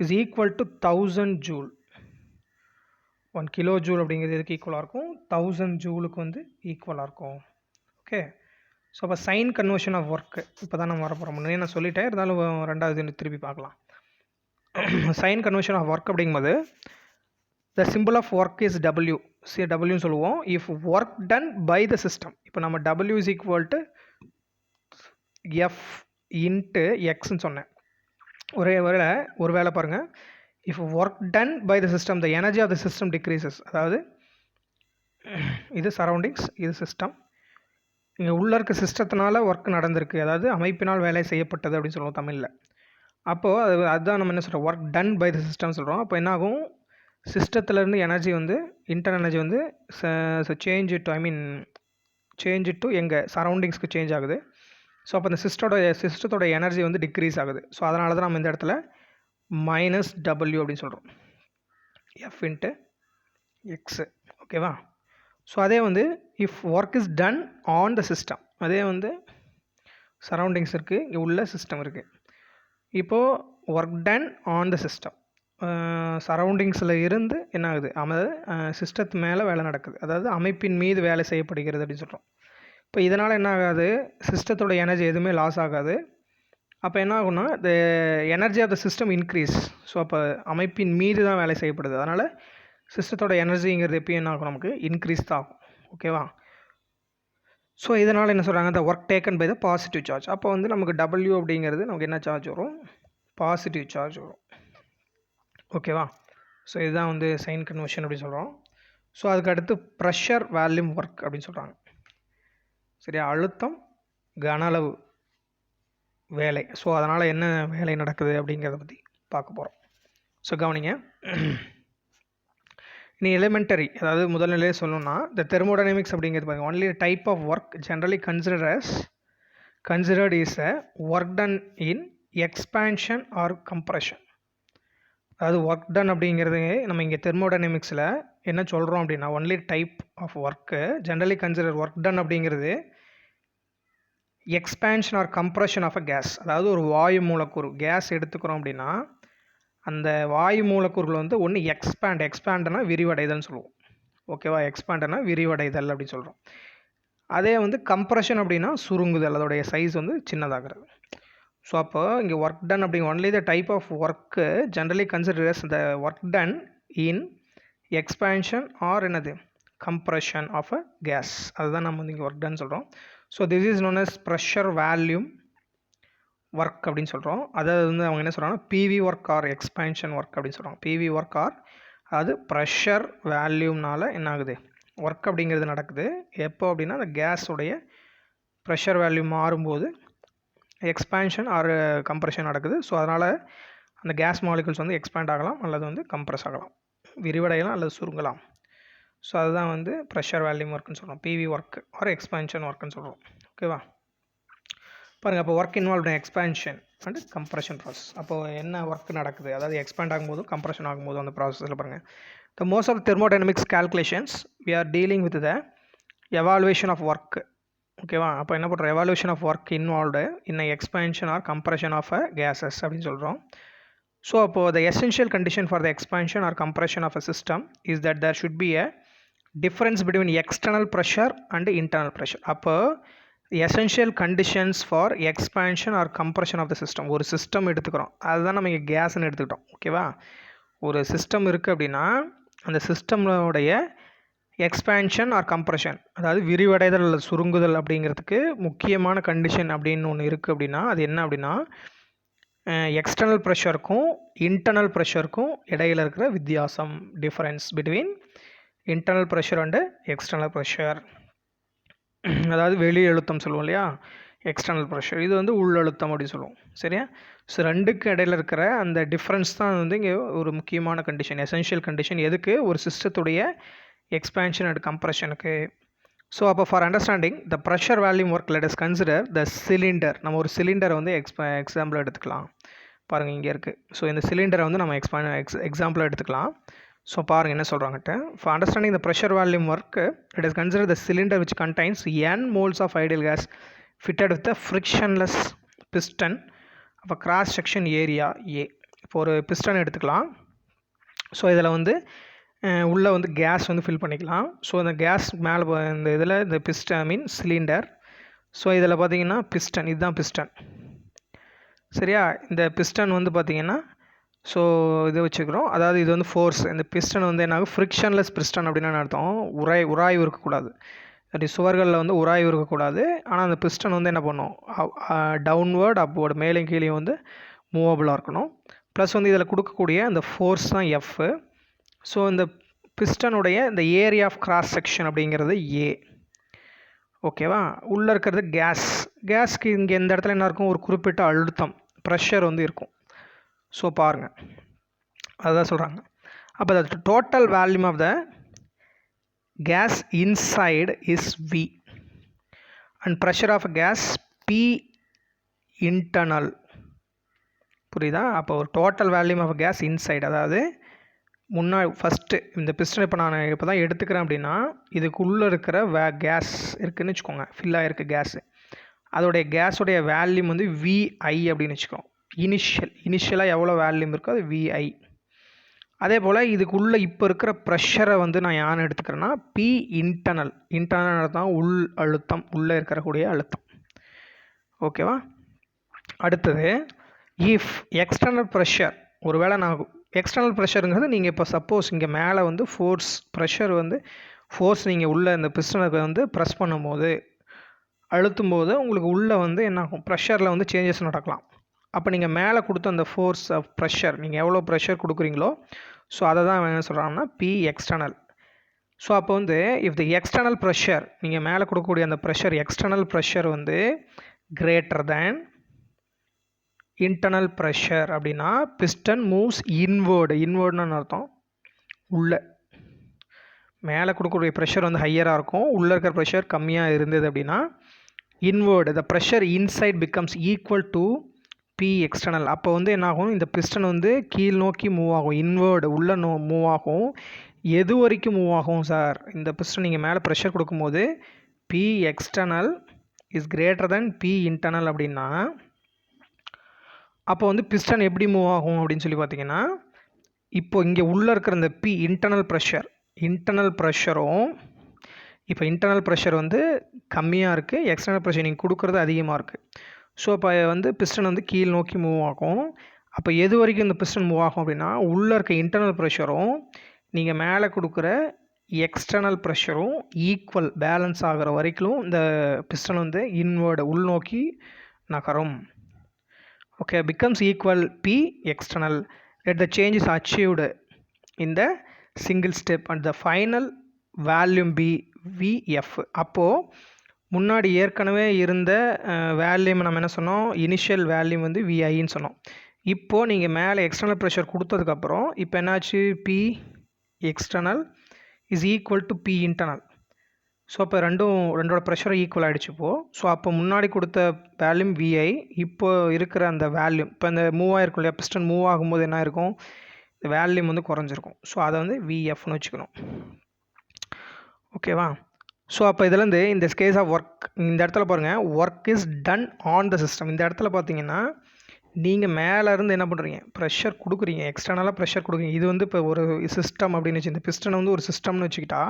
is equal to 1000 joule. 1 kilo joule அப்படிங்கிறது எதுக்கு ஈக்குவலாக இருக்கும்? 1000 ஜூலுக்கு வந்து ஈக்குவலாக இருக்கும். ஓகே. ஸோ அப்போ சைன் கன்வர்ஷன் ஆஃப் ஒர்க்கு இப்போ தான் நம்ம வரப்போகிறோம். முன்னே நான் சொல்லிட்டேன், இருந்தாலும் ரெண்டாவது திருப்பி பார்க்கலாம். சைன் கன்வர்ஷன் ஆஃப் ஒர்க் அப்படிங்கும்போது the simple of work is W. டபிள்யூன்னு சொல்லுவோம். If work done by the system, இப்போ நம்ம W is equal to F into எக்ஸ்ன்னு சொன்னேன். ஒரு வேளை பாருங்கள், if work done by the system the energy of the system decreases. அதாவது இது சரௌண்டிங்ஸ், இது சிஸ்டம், இங்கே உள்ளே இருக்க சிஸ்டத்தினால ஒர்க் நடந்திருக்கு, அதாவது அமைப்பினால் வேலை செய்யப்பட்டது அப்படின்னு சொல்லுவோம் தமிழில். அப்போது அதுதான் நம்ம என்ன சொல்கிறோம், work done by the system சொல்கிறோம். அப்போ என்ன ஆகும், சிஸ்டத்துலேருந்து எனர்ஜி வந்து இன்டர்னல் எனர்ஜி வந்து சேஞ்ச் டு எங்கள் சரௌண்டிங்ஸ்க்கு சேஞ்ச் ஆகுது. ஸோ அப்போ அந்த சிஸ்டத்தோட எனர்ஜி வந்து டிக்ரீஸ் ஆகுது. ஸோ அதனால தான் நம்ம இந்த இடத்துல மைனஸ் டபிள்யூ அப்படின்னு சொல்கிறோம், எஃப் இன்ட்டு எக்ஸு. ஓகேவா? ஸோ அதே வந்து if work is done on the system, அதே வந்து சரௌண்டிங்ஸ் இருக்குது, இங்கே உள்ள சிஸ்டம் இருக்குது. இப்போது work done on the system, சரௌண்டிங்ஸில் இருந்து என்ன ஆகுது, அதாவது சிஸ்டத்து மேலே வேலை நடக்குது, அதாவது அமைப்பின் மீது வேலை செய்யப்படுகிறது அப்படின்னு சொல்கிறோம். இப்போ இதனால் என்ன ஆகாது, சிஸ்டத்தோட எனர்ஜி எதுவுமே லாஸ் ஆகாது. அப்போ என்ன ஆகும்னா the energy of the system increase. So அப்போ அமைப்பின் மீது தான் வேலை செய்யப்படுது, அதனால் சிஸ்டத்தோட எனர்ஜிங்கிறது எப்பயும் என்ன ஆகும், நமக்கு இன்க்ரீஸ் தான் ஆகும். ஓகேவா? ஸோ இதனால் என்ன சொல்கிறாங்க, the work taken by the positive charge. அப்போ வந்து நமக்கு டபிள்யூ அப்படிங்கிறது நமக்கு என்ன சார்ஜ் வரும், பாசிட்டிவ் சார்ஜ் வரும். ஓகேவா? ஸோ இதுதான் வந்து சைன் கன்வர்ஷன் அப்படின்னு சொல்கிறோம். ஸோ அதுக்கு அடுத்து ப்ரெஷர் வால்யூம் ஒர்க் அப்படின்னு சொல்கிறாங்க. சரியா? அழுத்தம் கன அளவு வேலை. ஸோ அதனால் என்ன வேலை நடக்குது அப்படிங்கிறத பற்றி பார்க்க போகிறோம். ஸோ கவனிங்க. இனி எலிமெண்டரி, அதாவது முதல் நிலையே சொல்லணும்னா இந்த தெர்மோடைனமிக்ஸ் அப்படிங்கிறது பாருங்கள், only type of work generally considered is a work done in expansion or compression. அதாவது ஒர்க் டன் அப்படிங்கிறது நம்ம இங்கே தெர்மோடைனமிக்ஸில் என்ன சொல்கிறோம் அப்படின்னா, only type of work generally consider work ton அப்படிங்கிறது expansion or compression of a gas. அதாவது ஒரு வாயு மூலக்கூறு கேஸ் எடுத்துக்கிறோம் அப்படின்னா அந்த வாயு மூலக்கூறுகள் வந்து ஒன்று எக்ஸ்பேண்ட்னா விரிவடைதல்னு சொல்லுவோம். ஓகேவா? எக்ஸ்பேண்ட்னா விரிவடைதல் அப்படின்னு சொல்கிறோம். அதே வந்து கம்ப்ரெஷன் அப்படின்னா சுருங்குதல், அதோடைய சைஸ் வந்து சின்னதாகிறது. ஸோ அப்போ இங்கே ஒர்க் டன் அப்படிங்க only the type of work generally considers the work done in expansion or என்னது கம்ப்ரெஷன் ஆஃப் அ கேஸ். அதுதான் நம்ம வந்து இங்கே ஒர்க் டன் சொல்கிறோம். So this is known as pressure volume work அப்படின்னு சொல்கிறோம். அதாவது வந்து அவங்க என்ன சொல்கிறாங்கன்னா PV work or expansion work அப்படின்னு சொல்கிறாங்க. பிவி ஒர்க் ஆர் அது ப்ரெஷர் வேல்யூம்னால என்ன ஆகுது, ஒர்க் அப்படிங்கிறது நடக்குது. எப்போ அப்படின்னா அந்த கேஸுடைய ப்ரெஷர் வேல்யூ மாறும்போது எக்ஸ்பேன்ஷன் ஆர் கம்ப்ரெஷன் நடக்குது. ஸோ அதனால் அந்த கேஸ் மாலிகுல்ஸ் வந்து எக்ஸ்பேண்ட் ஆகலாம் அல்லது வந்து கம்ப்ரெஸ் ஆகலாம், விரிவடையலாம் அல்லது சுருங்கலாம். ஸோ அதுதான் வந்து ப்ரெஷர் வேல்யூம் ஒர்க்குன்னு சொல்கிறோம், பிவி ஒர்க் ஆர் எக்ஸ்பேன்ஷன் ஒர்க்குன்னு சொல்கிறோம். ஓகேவா? பாருங்கள், அப்போ work involved expansion and compression process. அப்போது என்ன ஒர்க் நடக்குது, அதாவது எக்ஸ்பேண்ட் ஆகும்போதும் கம்ப்ரெஷன் ஆகும்போதும் அந்த ப்ராசஸில் பாருங்கள். The most of thermodynamics calculations we are dealing with the evaluation of work. ஓகேவா? அப்போ என்ன பண்ணுறோம், evaluation of work involved in expansion or compression of a gases அப்படின்னு சொல்கிறோம். ஸோ அப்போது the essential condition for the expansion or compression of a system is that there should be a difference between external pressure and internal pressure. அப்போ essential conditions for expansion or compression of the system, ஒரு system எடுத்துக்கிறோம், அதுதான் நம்ம இங்கே கேஸ்ன்னு எடுத்துக்கிட்டோம். ஓகேவா, ஒரு system இருக்குது அப்படின்னா அந்த சிஸ்டமோடைய எக்ஸ்பேன்ஷன் ஆர் கம்ப்ரெஷன், அதாவது விரிவடைதல் அல்லது சுருங்குதல் அப்படிங்கிறதுக்கு முக்கியமான கண்டிஷன் அப்படின்னு ஒன்று இருக்குது அப்படின்னா அது என்ன அப்படின்னா எக்ஸ்டர்னல் ப்ரெஷருக்கும் இன்டர்னல் ப்ரெஷருக்கும் இடையில் இருக்கிற வித்தியாசம், difference between internal pressure and external pressure. அதாவது வெளி அழுத்தம் சொல்லுவோம் இல்லையா, எக்ஸ்டர்னல் ப்ரெஷர், இது வந்து உள் அழுத்தம் அப்படின்னு சொல்லுவோம். சரியா, ஸோ ரெண்டுக்கு இடையில் இருக்கிற அந்த டிஃப்ரென்ஸ் தான் வந்து இங்கே ஒரு முக்கியமான கண்டிஷன், எசென்ஷியல் கண்டிஷன். எதுக்கு? ஒரு சிஸ்டத்துடைய எக்ஸ்பேன்ஷன் அண்ட் கம்ப்ரெஷனுக்கு. ஸோ அப்போ for understanding the pressure volume work let is consider the cylinder. நம்ம ஒரு சிலிண்டரை வந்து எக்ஸாம்பிள் எடுத்துக்கலாம். பாருங்கள் இங்கே இருக்குது. ஸோ இந்த சிலிண்டரை வந்து நம்ம எக்ஸாம்பிளாக எடுத்துக்கலாம். ஸோ பாருங்கள் என்ன சொல்கிறாங்கட்டு. For understanding the pressure volume work let is consider the cylinder which contains n moles of ideal gas fitted with frictionless piston அப்போ கிராஸ் செக்ஷன் ஏரியா ஏ. இப்போ ஒரு பிஸ்டன் எடுத்துக்கலாம். ஸோ இதில் வந்து உள்ளே வந்து கேஸ் வந்து ஃபில் பண்ணிக்கலாம். ஸோ அந்த கேஸ் மேலே இந்த இதில் இந்த பிஸ்டன் மீன் சிலிண்டர். ஸோ இதில் பார்த்தீங்கன்னா பிஸ்டன், இதுதான் பிஸ்டன். சரியா, இந்த பிஸ்டன் வந்து பார்த்திங்கன்னா ஸோ இது வச்சுக்கிறோம். அதாவது இது வந்து ஃபோர்ஸ். இந்த பிஸ்டன் வந்து என்ன ஆகும், ஃப்ரிக்ஷன்லெஸ் பிஸ்டன் அப்படின்னு அர்த்தம். உராய்வு இருக்கக்கூடாது, அப்படி சுவர்களில் வந்து உராய்வு இருக்கக்கூடாது. ஆனால் அந்த பிஸ்டன் வந்து என்ன பண்ணும், டவுன்வேர்டு அப்வேர்டு, மேலே கீழே வந்து மூவபிளாக இருக்கணும். ப்ளஸ் வந்து இதில் கொடுக்கக்கூடிய அந்த ஃபோர்ஸ் தான் எஃப். ஸோ இந்த பிஸ்டனுடைய இந்த ஏரியா ஆஃப் கிராஸ் செக்ஷன் அப்படிங்கிறது ஏ. ஓகேவா, உள்ளே இருக்கிறது கேஸ். கேஸ்க்கு இங்கே இந்த இடத்துல என்ன இருக்கும், ஒரு குறிப்பிட்ட அழுத்தம், ப்ரெஷர் வந்து இருக்கும். ஸோ பாருங்கள், அதுதான் சொல்கிறாங்க. அப்போ the total volume of the gas inside is V and pressure of gas P internal. புரியுதா? அப்போ ஒரு total volume of gas inside, அதாவது முன்னாடி ஃபஸ்ட்டு இந்த பிஸ்டன் இப்போ நான் இப்போ தான் எடுத்துக்கிறேன் அப்படின்னா இதுக்குள்ளே இருக்கிற கேஸ் இருக்குதுன்னு வச்சுக்கோங்க, ஃபில் ஆகிருக்கு கேஸு. அதோடைய கேஸோடைய வேல்யூம் வந்து VI அப்படின்னு வச்சுக்கோம். இனிஷியலாக எவ்வளோ வேல்யூம் இருக்கோ அது VI. அதே போல் இதுக்குள்ளே இப்போ இருக்கிற ப்ரெஷரை வந்து நான் யானை எடுத்துக்கிறேன்னா P இன்டர்னல். இன்டர்னல் தான் உள் அழுத்தம், உள்ளே இருக்கக்கூடிய அழுத்தம். ஓகேவா, அடுத்தது இஃப் எக்ஸ்டர்னல் ப்ரெஷர், ஒருவேளை நான் எக்ஸ்டர்னல் ப்ரெஷருங்கிறது நீங்கள் இப்போ சப்போஸ் இங்கே மேலே வந்து ஃபோர்ஸ் ப்ரெஷர் வந்து ஃபோர்ஸ் நீங்கள் உள்ளே இந்த பிஸ்டனுக்கு வந்து ப்ரெஸ் பண்ணும்போது அழுத்தும் போது உங்களுக்கு உள்ளே வந்து என்ன ஆகும், ப்ரெஷரில் வந்து சேஞ்சஸ் நடக்கலாம். அப்போ நீங்கள் மேலே கொடுத்த அந்த ஃபோர்ஸ் ஆஃப் ப்ரெஷர், நீங்கள் எவ்வளோ ப்ரெஷர் கொடுக்குறீங்களோ ஸோ அதை தான் என்ன சொல்கிறாங்கன்னா P எக்ஸ்டர்னல். ஸோ அப்போ வந்து இஃப் த எக்ஸ்டர்னல் ப்ரெஷர், நீங்கள் மேலே கொடுக்கக்கூடிய அந்த ப்ரெஷர் எக்ஸ்டர்னல் ப்ரெஷர் வந்து கிரேட்டர் தேன் இன்டர்னல் ப்ரெஷர் அப்படின்னா பிஸ்டன் மூவ்ஸ் இன்வேர்டுன்னு அர்த்தம். உள்ளே மேலே கொடுக்கக்கூடிய ப்ரெஷர் வந்து ஹையராக இருக்கும், உள்ளே இருக்கிற ப்ரெஷர் கம்மியாக இருந்தது அப்படின்னா inward the pressure inside becomes equal to P external. அப்போ வந்து என்ன ஆகும், இந்த பிஸ்டன் வந்து கீழ் நோக்கி மூவ் ஆகும், இன்வேர்டு உள்ளே மூவ் ஆகும். எது வரைக்கும் மூவ் ஆகும் சார், இந்த பிஸ்டன் நீங்கள் மேலே ப்ரெஷர் கொடுக்கும்போது P external is greater than P internal அப்படின்னா அப்போ வந்து பிஸ்டன் எப்படி மூவ் ஆகும் அப்படின்னு சொல்லி பார்த்தீங்கன்னா இப்போ இங்கே உள்ளே இருக்கிற இந்த P இன்டர்னல் ப்ரெஷரும் இப்போ இன்டர்னல் ப்ரெஷர் வந்து கம்மியாக இருக்குது, எக்ஸ்டர்னல் ப்ரெஷர் நீங்கள் கொடுக்குறது அதிகமாக இருக்குது. ஸோ இப்போ வந்து பிஸ்டன் வந்து கீழ் நோக்கி மூவ் ஆகும். அப்போ எது வரைக்கும் இந்த பிஸ்டன் மூவ் ஆகும் அப்படின்னா உள்ளே இருக்க இன்டர்னல் ப்ரெஷரும் நீங்கள் மேலே கொடுக்குற எக்ஸ்டர்னல் ப்ரெஷரும் ஈக்குவல் பேலன்ஸ் ஆகிற வரைக்கும் இந்த பிஸ்டன் வந்து இன்வேர்டு உள்நோக்கி நகரும். Okay, becomes equal P external let the change is achieved in the single step and the final volume be VF. அப்போது முன்னாடி ஏற்கனவே இருந்த வேல்யூம் நம்ம என்ன சொன்னோம், இனிஷியல் வேல்யூம் வந்து VIன்னு சொன்னோம். இப்போது நீங்கள் மேலே எக்ஸ்டர்னல் ப்ரெஷர் கொடுத்ததுக்கப்புறம் இப்போ என்னாச்சு, P external is equal to P internal. So அப்போ ரெண்டோட ப்ரெஷரும் ஈக்குவல் ஆகிடுச்சு இப்போது. ஸோ அப்போ முன்னாடி கொடுத்த வேல்யூம் VI, இப்போ இருக்கிற அந்த வேல்யூம், இப்போ இந்த மூவ் ஆகிருக்கும் இல்லையா, பிஸ்டன் மூவ் ஆகும்போது என்ன இருக்கும், இந்த வேல்யூம் வந்து குறைஞ்சிருக்கும். ஸோ அதை வந்து VFன்னு வச்சுக்கணும். ஓகேவா, ஸோ அப்போ இதுலேருந்து இந்த கேஸ் ஆஃப் ஒர்க், இந்த இடத்துல பாருங்கள் work is done on the system. இந்த இடத்துல பார்த்தீங்கன்னா நீங்கள் மேலேருந்து என்ன பண்ணுறீங்க, ப்ரெஷர் கொடுக்குறீங்க, எக்ஸ்டர்னலாக ப்ரெஷர் கொடுக்குறீங்க. இது வந்து இப்போ ஒரு சிஸ்டம் அப்படின்னு வச்சு, இந்த பிஸ்டனை வந்து ஒரு சிஸ்டம்னு வச்சுக்கிட்டா,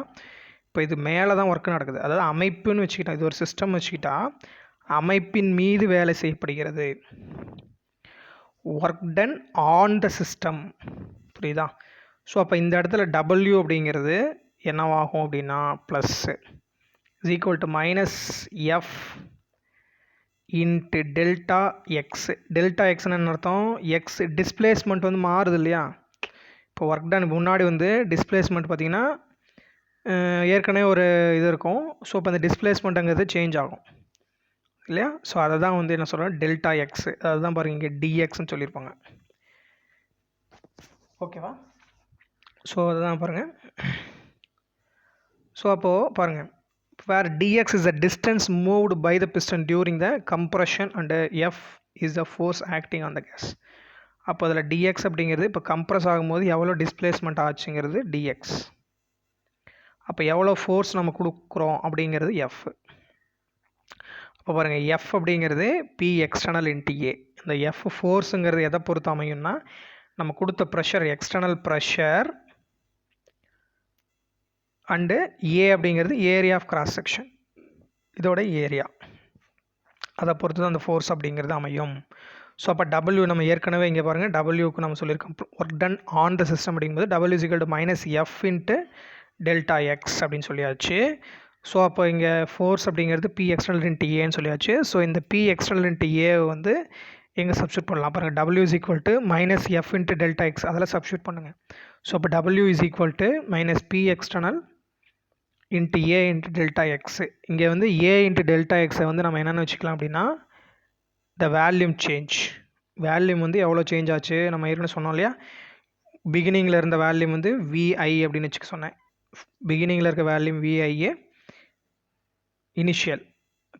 இப்போ இது மேலே தான் ஒர்க் நடக்குது, அதாவது அமைப்புன்னு வச்சுக்கிட்டா, இது ஒரு சிஸ்டம் வச்சுக்கிட்டா, அமைப்பின் மீது வேலை செய்யப்படுகிறது. Work done on the system, புரியுதா? ஸோ அப்போ இந்த இடத்துல டபிள்யூ அப்படிங்கிறது என்னவாகும் அப்படின்னா plus is equal to minus F into delta X. Delta எக்ஸ்னு என்ன அர்த்தம், எக்ஸ் டிஸ்பிளேஸ்மெண்ட் வந்து மாறுது இல்லையா. இப்போ ஒர்க் டன் முன்னாடி வந்து டிஸ்பிளேஸ்மெண்ட் பார்த்திங்கன்னா ஏற்கனவே ஒரு இது இருக்கும். ஸோ இப்போ அந்த டிஸ்பிளேஸ்மெண்ட்டுங்கிறது சேஞ்ச் ஆகும் இல்லையா. ஸோ அதை தான் வந்து என்ன சொல்கிறோம், டெல்டா எக்ஸ். அதுதான் பாருங்கள் இங்கே டிஎக்ஸ்ன்னு சொல்லியிருப்பாங்க. ஓகேவா? ஸோ அதுதான் பாருங்கள். ஸோ அப்போது பாருங்கள், where dx is the distance moved by the piston during the compression and f is the force acting on the gas. அப்போ அதில் dx அப்படிங்கிறது இப்போ கம்ப்ரஸ் ஆகும்போது எவ்வளோ டிஸ்பிளேஸ்மெண்ட் ஆச்சுங்கிறது dx. அப்போ எவ்வளோ ஃபோர்ஸ் நம்ம கொடுக்குறோம் அப்படிங்கிறது f. அப்போ பாருங்கள், f அப்படிங்கிறது p எக்ஸ்டர்னல் இன்ட்டு a. இந்த f ஃபோர்ஸுங்கிறது எதை பொறுத்து அமையும்னா, நம்ம கொடுத்த ப்ரெஷர் எக்ஸ்டர்னல் ப்ரெஷர் அண்டு ஏ அப்படிங்கிறது ஏரியா ஆஃப் கிராஸ் செக்ஷன், இதோட ஏரியா, அதை பொறுத்து தான் அந்த ஃபோர்ஸ் அப்படிங்கிறது அமையும். ஸோ அப்போ டபிள்யூ நம்ம ஏற்கனவே இங்கே பாருங்கள், டபிள்யூக்கு நம்ம சொல்லியிருக்கோம் work done on the system அப்படிங்கும்போது W is equal to minus F into delta x அப்படின்னு சொல்லியாச்சு. ஸோ அப்போ இங்கே ஃபோர்ஸ் அப்படிங்கிறது பி எக்ஸ்டர்னல் இன்ட்டு ஏன்னு சொல்லியாச்சு. ஸோ இந்த பி எக்ஸ்டர்னல் இன்ட்டு ஏ வந்து எங்கே சப்ஸ்டியூட் பண்ணலாம் பாருங்கள், W is equal to minus F into delta x, அதில் சப்ஸ்டியூட் பண்ணுங்கள். ஸோ அப்போ W is equal to minus P external into A into delta x. இங்கே வந்து ஏ இன்ட்டு டெல்டா எக்ஸை வந்து நம்ம என்னென்னு வச்சுக்கலாம் அப்படின்னா த வேல்யூம் சேஞ்ச். வேல்யூம் வந்து எவ்வளோ சேஞ்ச் ஆச்சு நம்ம ஏற்கனவே சொன்னோம் இல்லையா. பிகினிங்கில் இருந்த வேல்யூம் வந்து விஐ அப்படின்னு வச்சுக்க சொன்னேன். பிகினிங்கில் இருக்க வேல்யூம் விஐஏ இனிஷியல்,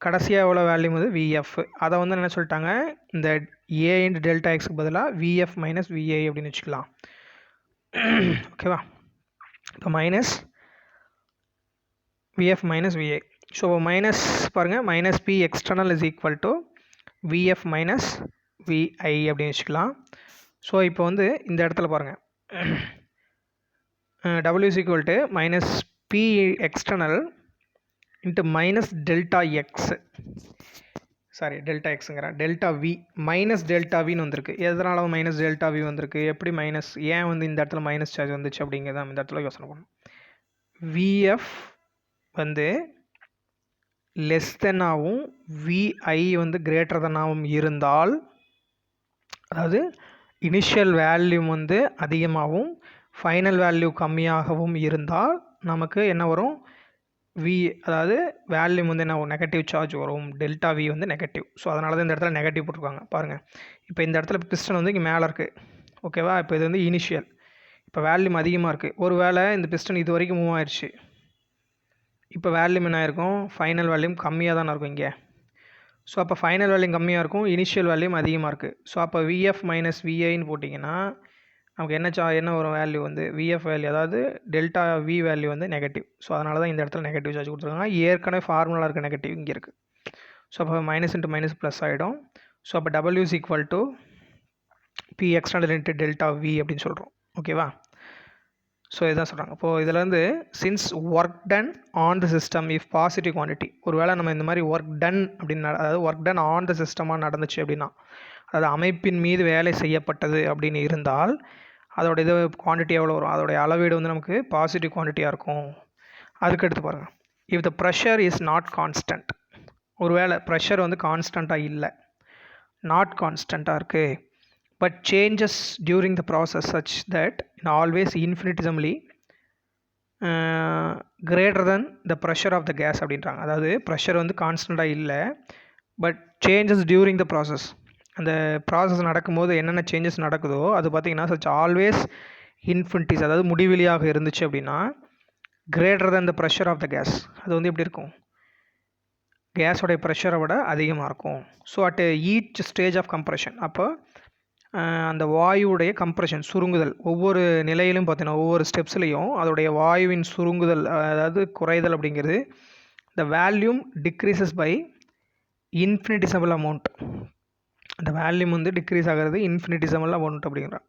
கடைசியாக எவ்வளோ வேல்யூம் வந்து விஎஃப். அதை வந்து என்ன சொல்லிட்டாங்க, இந்த ஏ இன்ட்டு டெல்டா எக்ஸுக்கு பதிலாக விஎஃப் மைனஸ் விஐ அப்படின்னு வச்சுக்கலாம். ஓகேவா? இப்போ minus Vf minus Va. So minus பாருங்கள், minus P external is equal to VF minus VI அப்படின்னு வச்சுக்கலாம். ஸோ இப்போ வந்து இந்த இடத்துல பாருங்கள், W is equal to minus P external into minus delta x, sorry delta எக்ஸுங்கிறேன், டெல்டா வி மைனஸ் டெல்டா வின்னு வந்திருக்கு. எதனால மைனஸ் டெல்டா வி வந்திருக்கு, எப்படி மைனஸ், ஏன் வந்து இந்த இடத்துல மைனஸ் சார்ஜ் வந்துச்சு அப்படிங்கிறத இந்த இடத்துல யோசனை பண்ணணும். விஎஃப் வந்து லெஸ் தென்னாகவும் விஐ வந்து கிரேட்டர் தென்னாகவும் இருந்தால், அதாவது இனிஷியல் வேல்யூம் வந்து அதிகமாகவும் ஃபைனல் வேல்யூ கம்மியாகவும் இருந்தால் நமக்கு என்ன வரும், வி அதாவது வேல்யூம் வந்து என்ன நெகட்டிவ் சார்ஜ் வரும், டெல்டா வி வந்து நெகட்டிவ். ஸோ அதனால தான் இந்த இடத்துல நெகட்டிவ் போட்டிருக்காங்க பாருங்கள். இப்போ இந்த இடத்துல பிஸ்டன் வந்து இங்கே மேலே இருக்குது, ஓகேவா. இப்போ இது வந்து இனிஷியல், இப்போ வேல்யூம் அதிகமாக இருக்குது. ஒரு வேளை இந்த பிஸ்டன் இது வரைக்கும் மூவ் ஆயிடுச்சு, இப்போ வேல்யூம் என்ன ஆயிருக்கும், ஃபைனல் வேல்யூம் கம்மியாக தானே இருக்கும் இங்கே. ஸோ அப்போ ஃபைனல் வேல்யூம் கம்மியாக இருக்கும், இனிஷியல் வேல்யூம் அதிகமாக இருக்குது. ஸோ அப்போ விஎஃப் மைனஸ் விஐன்னு போட்டிங்கன்னா நமக்கு என்ன வரும் வேல்யூ வந்து விஎஃப் வேல்யூ, அதாவது டெல்டா வி வேல்யூ வந்து நெகட்டிவ். ஸோ அதனால தான் இந்த இடத்துல நெகட்டிவ் சார்ஜ் கொடுத்துருக்காங்க. ஏற்கனவே ஃபார்முலா இருக்க நெகட்டிவ் இங்கே இருக்குது. ஸோ அப்போ மைனஸ் இன்ட்டு மைனஸ் ப்ளஸ் ஆகிடும். ஸோ அப்போ W is equal to P external into delta V அப்படின்னு சொல்கிறோம், ஓகேவா. ஸோ இதுதான் சொல்கிறாங்க. இப்போது இதில் வந்து since work done on the system if positive quantity, ஒரு வேளை நம்ம இந்த மாதிரி ஒர்க் டன் அப்படின்னு அதாவது ஒர்க் டன் ஆன் த சிஸ்டமாக நடந்துச்சு அப்படின்னா, அதாவது அமைப்பின் மீது வேலை செய்யப்பட்டது அப்படின்னு இருந்தால் அதோட இது குவான்டிட்டி எவ்வளோ வரும், அதோடைய அளவீடு வந்து நமக்கு பாசிட்டிவ் குவான்டிட்டியாக இருக்கும். அதுக்கடுத்து பாருங்கள், if the pressure is not constant, ஒரு வேளை ப்ரெஷர் வந்து கான்ஸ்டண்ட்டாக இல்லை, நாட் கான்ஸ்டண்ட்டாக இருக்குது, but changes during the process such that always infinitesimally greater than the pressure of the gas அப்படின்றாங்க. அதாவது ப்ரெஷர் வந்து கான்ஸ்டண்ட்டாக இல்லை, but changes during the process, அந்த ப்ராசஸ் நடக்கும்போது என்னென்ன சேஞ்சஸ் நடக்குதோ அது பார்த்திங்கன்னா சச் ஆல்வேஸ் இன்ஃபினிட்டிஸ், அதாவது முடிவெளியாக இருந்துச்சு அப்படின்னா greater than the pressure of the gas, அது வந்து எப்படி இருக்கும், கேஸோடைய ப்ரெஷரை விட அதிகமாக இருக்கும். So at each stage of compression, அப்போ அந்த வாயுடைய கம்ப்ரெஷன் சுருங்குதல் ஒவ்வொரு நிலையிலும் பார்த்தீங்கன்னா ஒவ்வொரு ஸ்டெப்ஸ்லையும் அதோடைய வாயுவின் சுருங்குதல் அதாவது குறைதல் அப்படிங்கிறது the volume decreases by infinitesimal amount, அந்த வால்யூம் வந்து டிக்ரீஸ் ஆகிறது இன்ஃபினிட்டிசமெல்லாம் ஒன்று அப்படிங்கிறான்.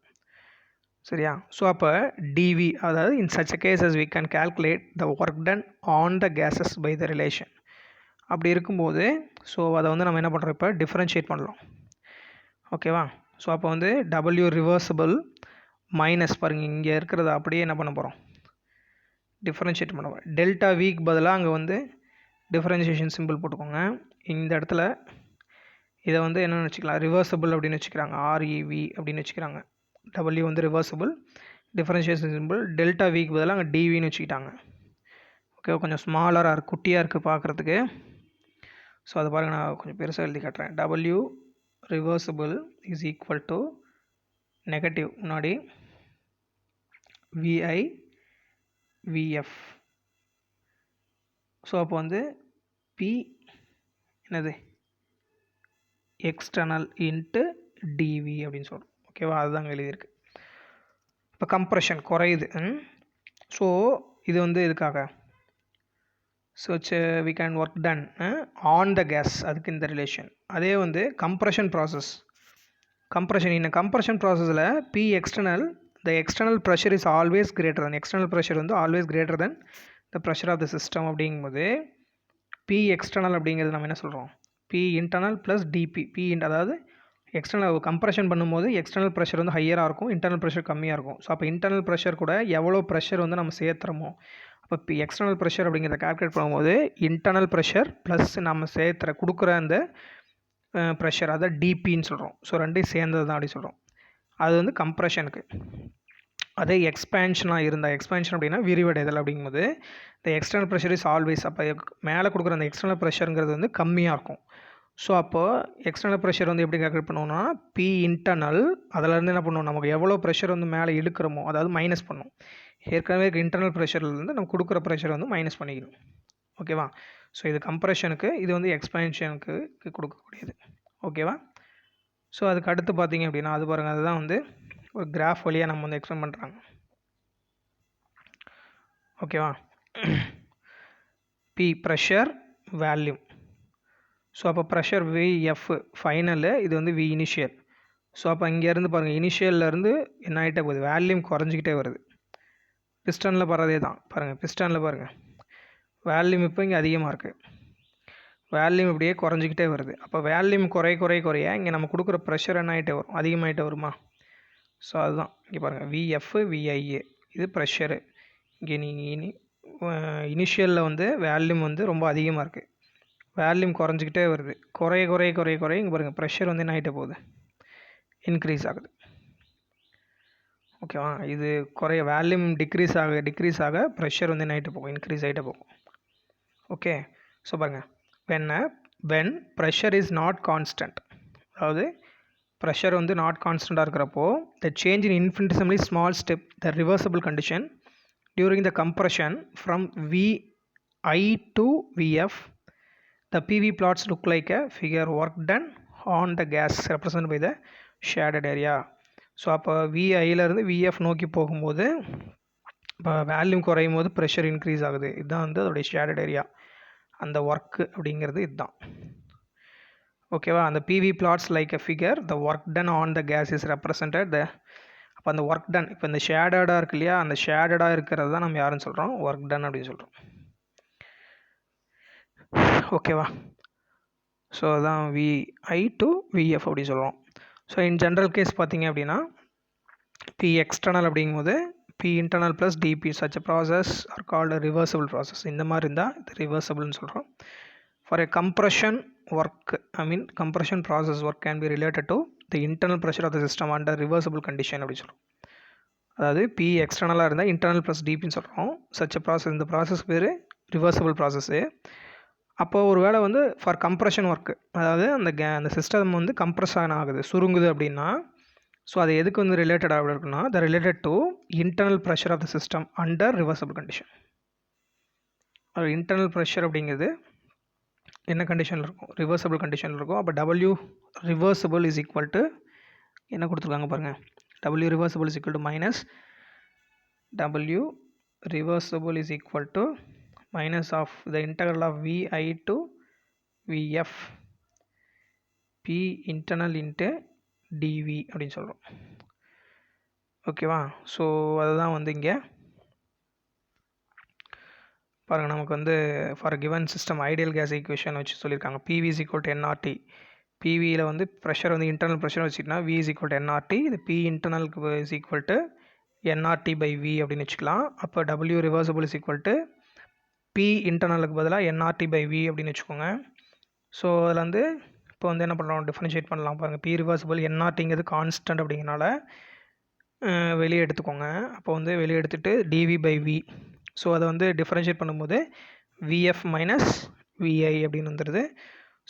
சரியா? ஸோ அப்போ டிவி, அதாவது in such cases we can calculate the work done on the gases by the relation. அப்படி இருக்கும்போது ஸோ அதை வந்து நம்ம என்ன பண்ணுறோம், இப்போ டிஃப்ரென்ஷியேட் பண்ணலாம். ஓகேவா? ஸோ அப்போ வந்து டபிள்யூ ரிவர்சிபிள் மைனஸ் பாருங்கள், இங்கே இருக்கிறத அப்படியே என்ன பண்ண போகிறோம், டிஃப்ரென்ஷியேட் பண்ண போகிறோம். டெல்டா விக்கு பதிலாக அங்கே வந்து டிஃப்ரென்ஷியேஷன் சிம்பிள் போட்டுக்கோங்க. இந்த இடத்துல இதை வந்து என்னென்னு வச்சுக்கலாம், ரிவர்சிபிள் அப்படின்னு வச்சுக்கிறாங்க, ஆர்இவி அப்படின்னு வச்சுக்கிறாங்க. டபிள்யூ வந்து ரிவர்சிபிள், டிஃப்ரென்ஷியேஷன் சிம்பிள் டெல்டா விக்கு பதிலாக அங்கே டிவின்னு வச்சுக்கிட்டாங்க. ஓகே, கொஞ்சம் ஸ்மாலராக இருக்குது, குட்டியாக இருக்குது பார்க்குறதுக்கு. ஸோ அதை பாருங்கள், நான் கொஞ்சம் பெருசாக எழுதி காட்டுறேன். W reversible is equal to negative முன்னாடி விஐ விஎஃப். ஸோ அப்போ வந்து பி என்னது எக்ஸ்டர்னல் இன்ட்டு டிவி அப்படின்னு சொல்கிறோம். ஓகேவா? அதுதான் அங்கே எழுதியிருக்கு. இப்போ கம்ப்ரெஷன் குறையுது. ஸோ இது வந்து இதுக்காக so we can work done on the gas, அதுக்கு இந்த ரிலேஷன். அதே வந்து கம்ப்ரெஷன் ப்ராசஸ், கம்ப்ரெஷன் இந்த கம்ப்ரெஷன் ப்ராசஸில் P external, the external pressure is always greater than, external pressure வந்து always greater than the pressure of the system. அப்படிங்கும்போது P external அப்படிங்கிறது நம்ம என்ன சொல்கிறோம், பி இன்டர்னல் ப்ளஸ் டிபி. அதாவது எக்ஸ்டர்னல் கம்ப்ரெஷன் பண்ணும்போது எக்ஸ்டர்னல் ப்ரெஷர் வந்து ஹையராக இருக்கும், இன்டர்னல் ப்ரெஷர் கம்மியாக இருக்கும். ஸோ அப்போ இன்டர்னல் ப்ரெஷர் கூட எவ்வளோ ப்ரெஷர் வந்து நம்ம சேர்த்துறோமோ, அப்போ இப்போ எக்ஸ்டர்னல் ப்ரெஷர் அப்படிங்கிறத கால்குலேட் பண்ணும்போது இன்டர்னல் ப்ரெஷர் ப்ளஸ் நம்ம கொடுக்குற அந்த ப்ரெஷர், அதை டிபின்னு சொல்கிறோம். ஸோ ரெண்டையும் சேர்ந்தது தான் அப்படி சொல்கிறோம். அது வந்து கம்ப்ரெஷனுக்கு. அதே எக்ஸ்பேன்ஷனாக இருந்தால், எக்ஸ்பேன்ஷன் அப்படின்னா விரிவடைதல் அப்படிங்கும்போது இந்த எக்ஸ்டர்னல் ப்ரெஷர் இஸ் ஆல்வேஸ், அப்போ மேலே கொடுக்குற அந்த எக்ஸ்டர்னல் ப்ரெஷருங்கிறது வந்து கம்மியாக இருக்கும். ஸோ அப்போது எக்ஸ்டர்னல் ப்ரெஷர் வந்து எப்படி கால்குலேட் பண்ணுவோம்னா பி இன்டர்னல், அதிலேருந்து என்ன பண்ணுவோம், நமக்கு எவ்வளோ ப்ரெஷர் வந்து மேலே இழுக்கிறோமோ அதாவது மைனஸ் பண்ணும். ஏற்கனவே இன்டர்னல் ப்ரெஷர்லேருந்து நம்ம கொடுக்குற ப்ரெஷர் வந்து மைனஸ் பண்ணிக்கணும். ஓகேவா? ஸோ இது கம்ப்ரெஷனுக்கு, இது வந்து எக்ஸ்பேன்ஷனுக்கு கொடுக்கக்கூடியது. ஓகேவா? ஸோ அதுக்கு அடுத்து பார்த்தீங்க அப்படின்னா அது பாருங்கள், அதுதான் வந்து ஒரு கிராஃப் வழியாக நம்ம வந்து எக்ஸ்பிளைன் பண்ணுறாங்க. ஓகேவா? P pressure volume. ஸோ அப்போ ப்ரெஷர் விஎஃப் ஃபைனலு, இது வந்து வி இனிஷியல். ஸோ அப்போ இங்கேருந்து பாருங்கள், இனிஷியல்லேருந்து என்ன ஆகிட்டே போகுது, வேல்யூம் குறைஞ்சிக்கிட்டே வருது. பிஸ்டனில் போகிறதே தான் பாருங்கள், பிஸ்டனில் பாருங்கள் வேல்யூம் இப்போ இங்கே அதிகமாக இருக்குது, வேல்யூம் இப்படியே குறைஞ்சிக்கிட்டே வருது. அப்போ வேல்யூம் குறைய இங்கே நம்ம கொடுக்குற ப்ரெஷர் என்ன ஆகிட்டே வரும், அதிகமாகிட்டே வருமா? ஸோ அதுதான் இங்கே பாருங்கள், விஎஃப் விஐஏ இது ப்ரெஷரு. இங்கே நீங்கள் இனிஷியலில் வந்து வேல்யூம் வந்து ரொம்ப அதிகமாக இருக்குது, வேல்யூம் குறைஞ்சிக்கிட்டே வருது, குறைய இங்கே பாருங்கள் ப்ரெஷர் வந்து என்ன ஆகிட்டே போகுது, இன்க்ரீஸ் ஆகுது. ஓகேவா? இது வேல்யூம் டிக்ரீஸ் ஆக ப்ரெஷர் வந்து என்ன ஆகிட்டு போகும், இன்க்ரீஸ் ஆகிட்டே போகும். ஓகே. ஸோ பாருங்கள், when pressure is not constant, அதாவது ப்ரெஷர் வந்து நாட் கான்ஸ்டண்ட்டாக இருக்கிறப்போ the change in infinitesimally small step, the reversible condition during the compression from VI to VF, the PV plots look like a figure, work done on the gas represented by the shaded area. So அப்போ விஐயிலேருந்து VF நோக்கி போகும்போது இப்போ வேல்யூம் குறையும் போது pressure increase ஆகுது. இதுதான் வந்து அதோடைய ஷேடட் ஏரியா, அந்த ஒர்க்கு அப்படிங்கிறது இதுதான். ஓகேவா? அந்த PV plots like a figure, the work done on the gas is represented. அப்போ அந்த ஒர்க் டன் இப்போ இந்த ஷேடடாக இருக்கு இல்லையா, அந்த ஷேடடாக இருக்கிறது தான் நம்ம யாருன்னு சொல்கிறோம், ஒர்க் டன் அப்படின்னு சொல்கிறோம். ஓகேவா? ஸோ அதுதான் விஐ டு விஎஃப் அப்படி சொல்கிறோம். ஸோ இன் ஜென்ரல் கேஸ் பார்த்தீங்க அப்படின்னா பி எக்ஸ்டர்னல் அப்படிங்கும்போது P internal plus dP such process are called reversible process. இந்த மாதிரி இருந்தால் இது ரிவர்சபிள்னு சொல்கிறோம். For a compression work, compression process work can be related to the internal pressure of the system under reversible condition அப்படி சொல்கிறோம். அதாவது பி எக்ஸ்டர்னலாக இருந்தால் இன்டர்னல் ப்ளஸ் டிபின்னு சொல்கிறோம். சச் ப்ராசஸ், இந்த ப்ராசஸ் பேர் ரிவர்சபிள் ப்ராசஸ்ஸு. அப்போது ஒரு வேளை வந்து ஃபார் கம்ப்ரெஷன் ஒர்க்கு, அதாவது அந்த சிஸ்டம் வந்து கம்ப்ரெஷன் ஆகுது, சுருங்குது அப்படின்னா, ஸோ அது எதுக்கு வந்து ரிலேட்டடாக இருக்குன்னா the related to internal pressure of the system under reversible condition. அது இன்டர்னல் ப்ரெஷர் அப்படிங்கிறது என்ன கண்டிஷனில் இருக்கும், ரிவர்சபிள் கண்டிஷனில் இருக்கும். அப்போ W reversible is equal to என்ன கொடுத்துருக்காங்க பாருங்கள், W reversible is equal to minus W reversible is equal to minus of the integral of vi to vf P internal into dV அப்படின்னு சொல்கிறோம். ஓகேவா? ஸோ அதுதான் வந்து இங்கே பாருங்கள், நமக்கு வந்து for given system ideal gas equation வச்சு சொல்லியிருக்காங்க. PV is equal to NRT. பிவியில் வந்து ப்ரெஷர் வந்து இன்டர்னல் ப்ரெஷர் வச்சுக்கிட்டா V is equal to NRT. இது பி இன்டர்னலுக்கு is equal to NRT by V அப்படின்னு வச்சுக்கலாம். அப்போ W reversible is equal to P இன்டர்னலுக்கு பதிலாக என்ஆர்டி பை வி அப்படின்னு வச்சுக்கோங்க. ஸோ அதில் வந்து இப்போ வந்து என்ன பண்ணுறோம், டிஃபரன்ஷியேட் பண்ணலாம். பாருங்கள், பி ரிவர்சபிள் என்ஆர்டிங்கிறது கான்ஸ்டன்ட் அப்படிங்கிறனால வெளியே எடுத்துக்கோங்க. அப்போ வந்து வெளியே எடுத்துகிட்டு டிவி பை வி. ஸோ அதை வந்து டிஃபரன்ஷியேட் பண்ணும்போது விஎஃப் மைனஸ் விஐ அப்படின்னு வந்துடுது.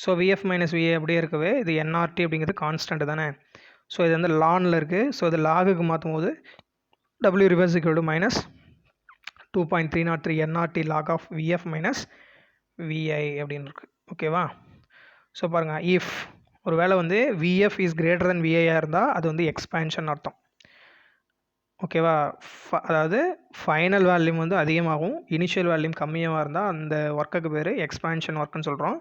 ஸோ விஎஃப் மைனஸ் விஐ அப்படியே இருக்கவே இது என்ஆர்டி அப்படிங்கிறது கான்ஸ்டன்ட் தானே. ஸோ இது வந்து லானில் இருக்குது. ஸோ இது லாகுக்கு மாற்றும் போது W reverse equal to minus 2.303 nRT log of Vf minus VI அப்படின்னு இருக்குது. ஓகேவா? ஸோ பாருங்கள், இஃப் ஒரு வேளை வந்து விஎஃப் இஸ் கிரேட்டர் தென் விஐயாக இருந்தால் அது வந்து எக்ஸ்பேன்ஷன் அர்த்தம். ஓகேவா? அதாவது ஃபைனல் வேல்யூம் வந்து அதிகமாகவும் இனிஷியல் வேல்யூம் கம்மியாக இருந்தால் அந்த ஒர்க்குக்கு பேர் எக்ஸ்பேன்ஷன் ஒர்க்குன்னு சொல்கிறோம்.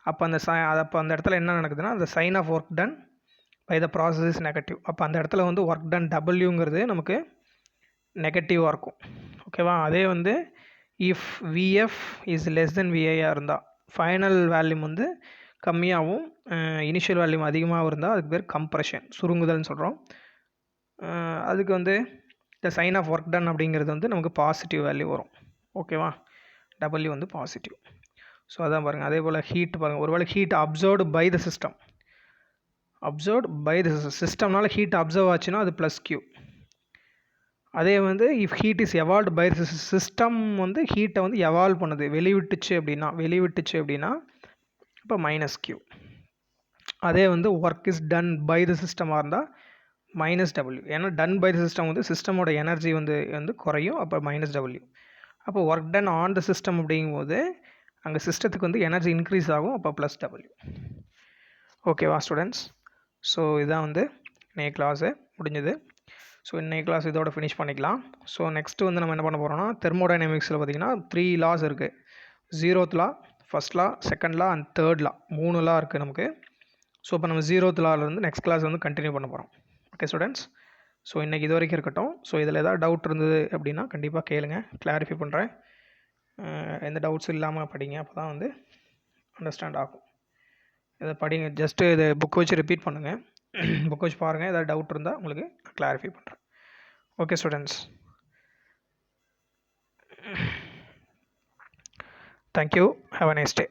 அப்போ அந்த இடத்துல என்ன நடக்குதுன்னா, அந்த sign of work done by the process is negative. அப்போ அந்த இடத்துல வந்து ஒர்க் டன் டபிள்யூங்கிறது நமக்கு நெகட்டிவாக இருக்கும். ஓகேவா? அதே வந்து if VF is less than விஐயாக இருந்தால் ஃபைனல் வேல்யூம் வந்து கம்மியாகவும் இனிஷியல் வேல்யூம் அதிகமாகவும் இருந்தால் அதுக்கு பேர் கம்ப்ரெஷன், சுருங்குதல்னு சொல்கிறோம். அதுக்கு வந்து இந்த சைன் ஆஃப் ஒர்க் டன் அப்படிங்கிறது வந்து நமக்கு பாசிட்டிவ் வேல்யூ வரும். ஓகேவா? டபிள்யூ வந்து பாசிட்டிவ். ஸோ அதான் பாருங்கள். அதே போல் ஹீட் பாருங்கள், ஒருவேளை heat absorbed by the system, absorbed by the சிஸ்டம்னால ஹீட் அப்சர்வ் ஆச்சுன்னா அது ப்ளஸ் கியூ. அதே வந்து if heat is evolved by the system வந்து ஹீட்டை வந்து எவால்வ் பண்ணுது, வெளிவிட்டுச்சு அப்படின்னா இப்போ மைனஸ் கியூ. அதே வந்து work is done by the சிஸ்டமாக இருந்தால் மைனஸ் டபிள்யூ. ஏன்னா டன் பை த சிஸ்டம் வந்து சிஸ்டமோட எனர்ஜி வந்து குறையும், அப்போ மைனஸ் டபிள்யூ. அப்போ work done on the system அப்படிங்கும்போது அங்கே சிஸ்டத்துக்கு வந்து எனர்ஜி இன்க்ரீஸ் ஆகும், அப்போ ப்ளஸ் டபிள்யூ. ஓகேவா ஸ்டூடெண்ட்ஸ்? ஸோ இதுதான் வந்து இன்னைக்கு கிளாஸு முடிஞ்சது. ஸோ இன்னைக்கு கிளாஸ் இதோட ஃபினிஷ் பண்ணிக்கலாம். ஸோ நெக்ஸ்ட்டு வந்து நம்ம என்ன பண்ண போகிறோம்னா, தெர்மோடைனமிக்ஸில் பார்த்திங்கன்னா 3 லாஸ் இருக்குது. 0th law, first law, second law and third law, 3 லா இருக்குது நமக்கு. ஸோ இப்போ நம்ம 0th லாவிலேருந்து நெக்ஸ்ட் கிளாஸ் வந்து கண்டினியூ பண்ண போகிறோம். Okay students? ஸோ இன்றைக்கி இது வரைக்கும் இருக்கட்டும். ஸோ இதில் ஏதாவது டவுட் இருந்தது அப்படின்னா கண்டிப்பாக கேளுங்க, கிளாரிஃபை பண்ணுறேன். எந்த டவுட்ஸும் இல்லாமல் படிங்க, அப்போ தான் வந்து அண்டர்ஸ்டாண்ட் ஆகும். இதை படிங்க, ஜஸ்ட்டு இதை புக் வச்சு ரிப்பீட் பண்ணுங்கள், புக் வச்சு பாருங்கள். ஏதாவது டவுட் இருந்தால் உங்களுக்கு கிளாரிஃபை பண்ணுறேன். Okay students, thank you, have a nice day.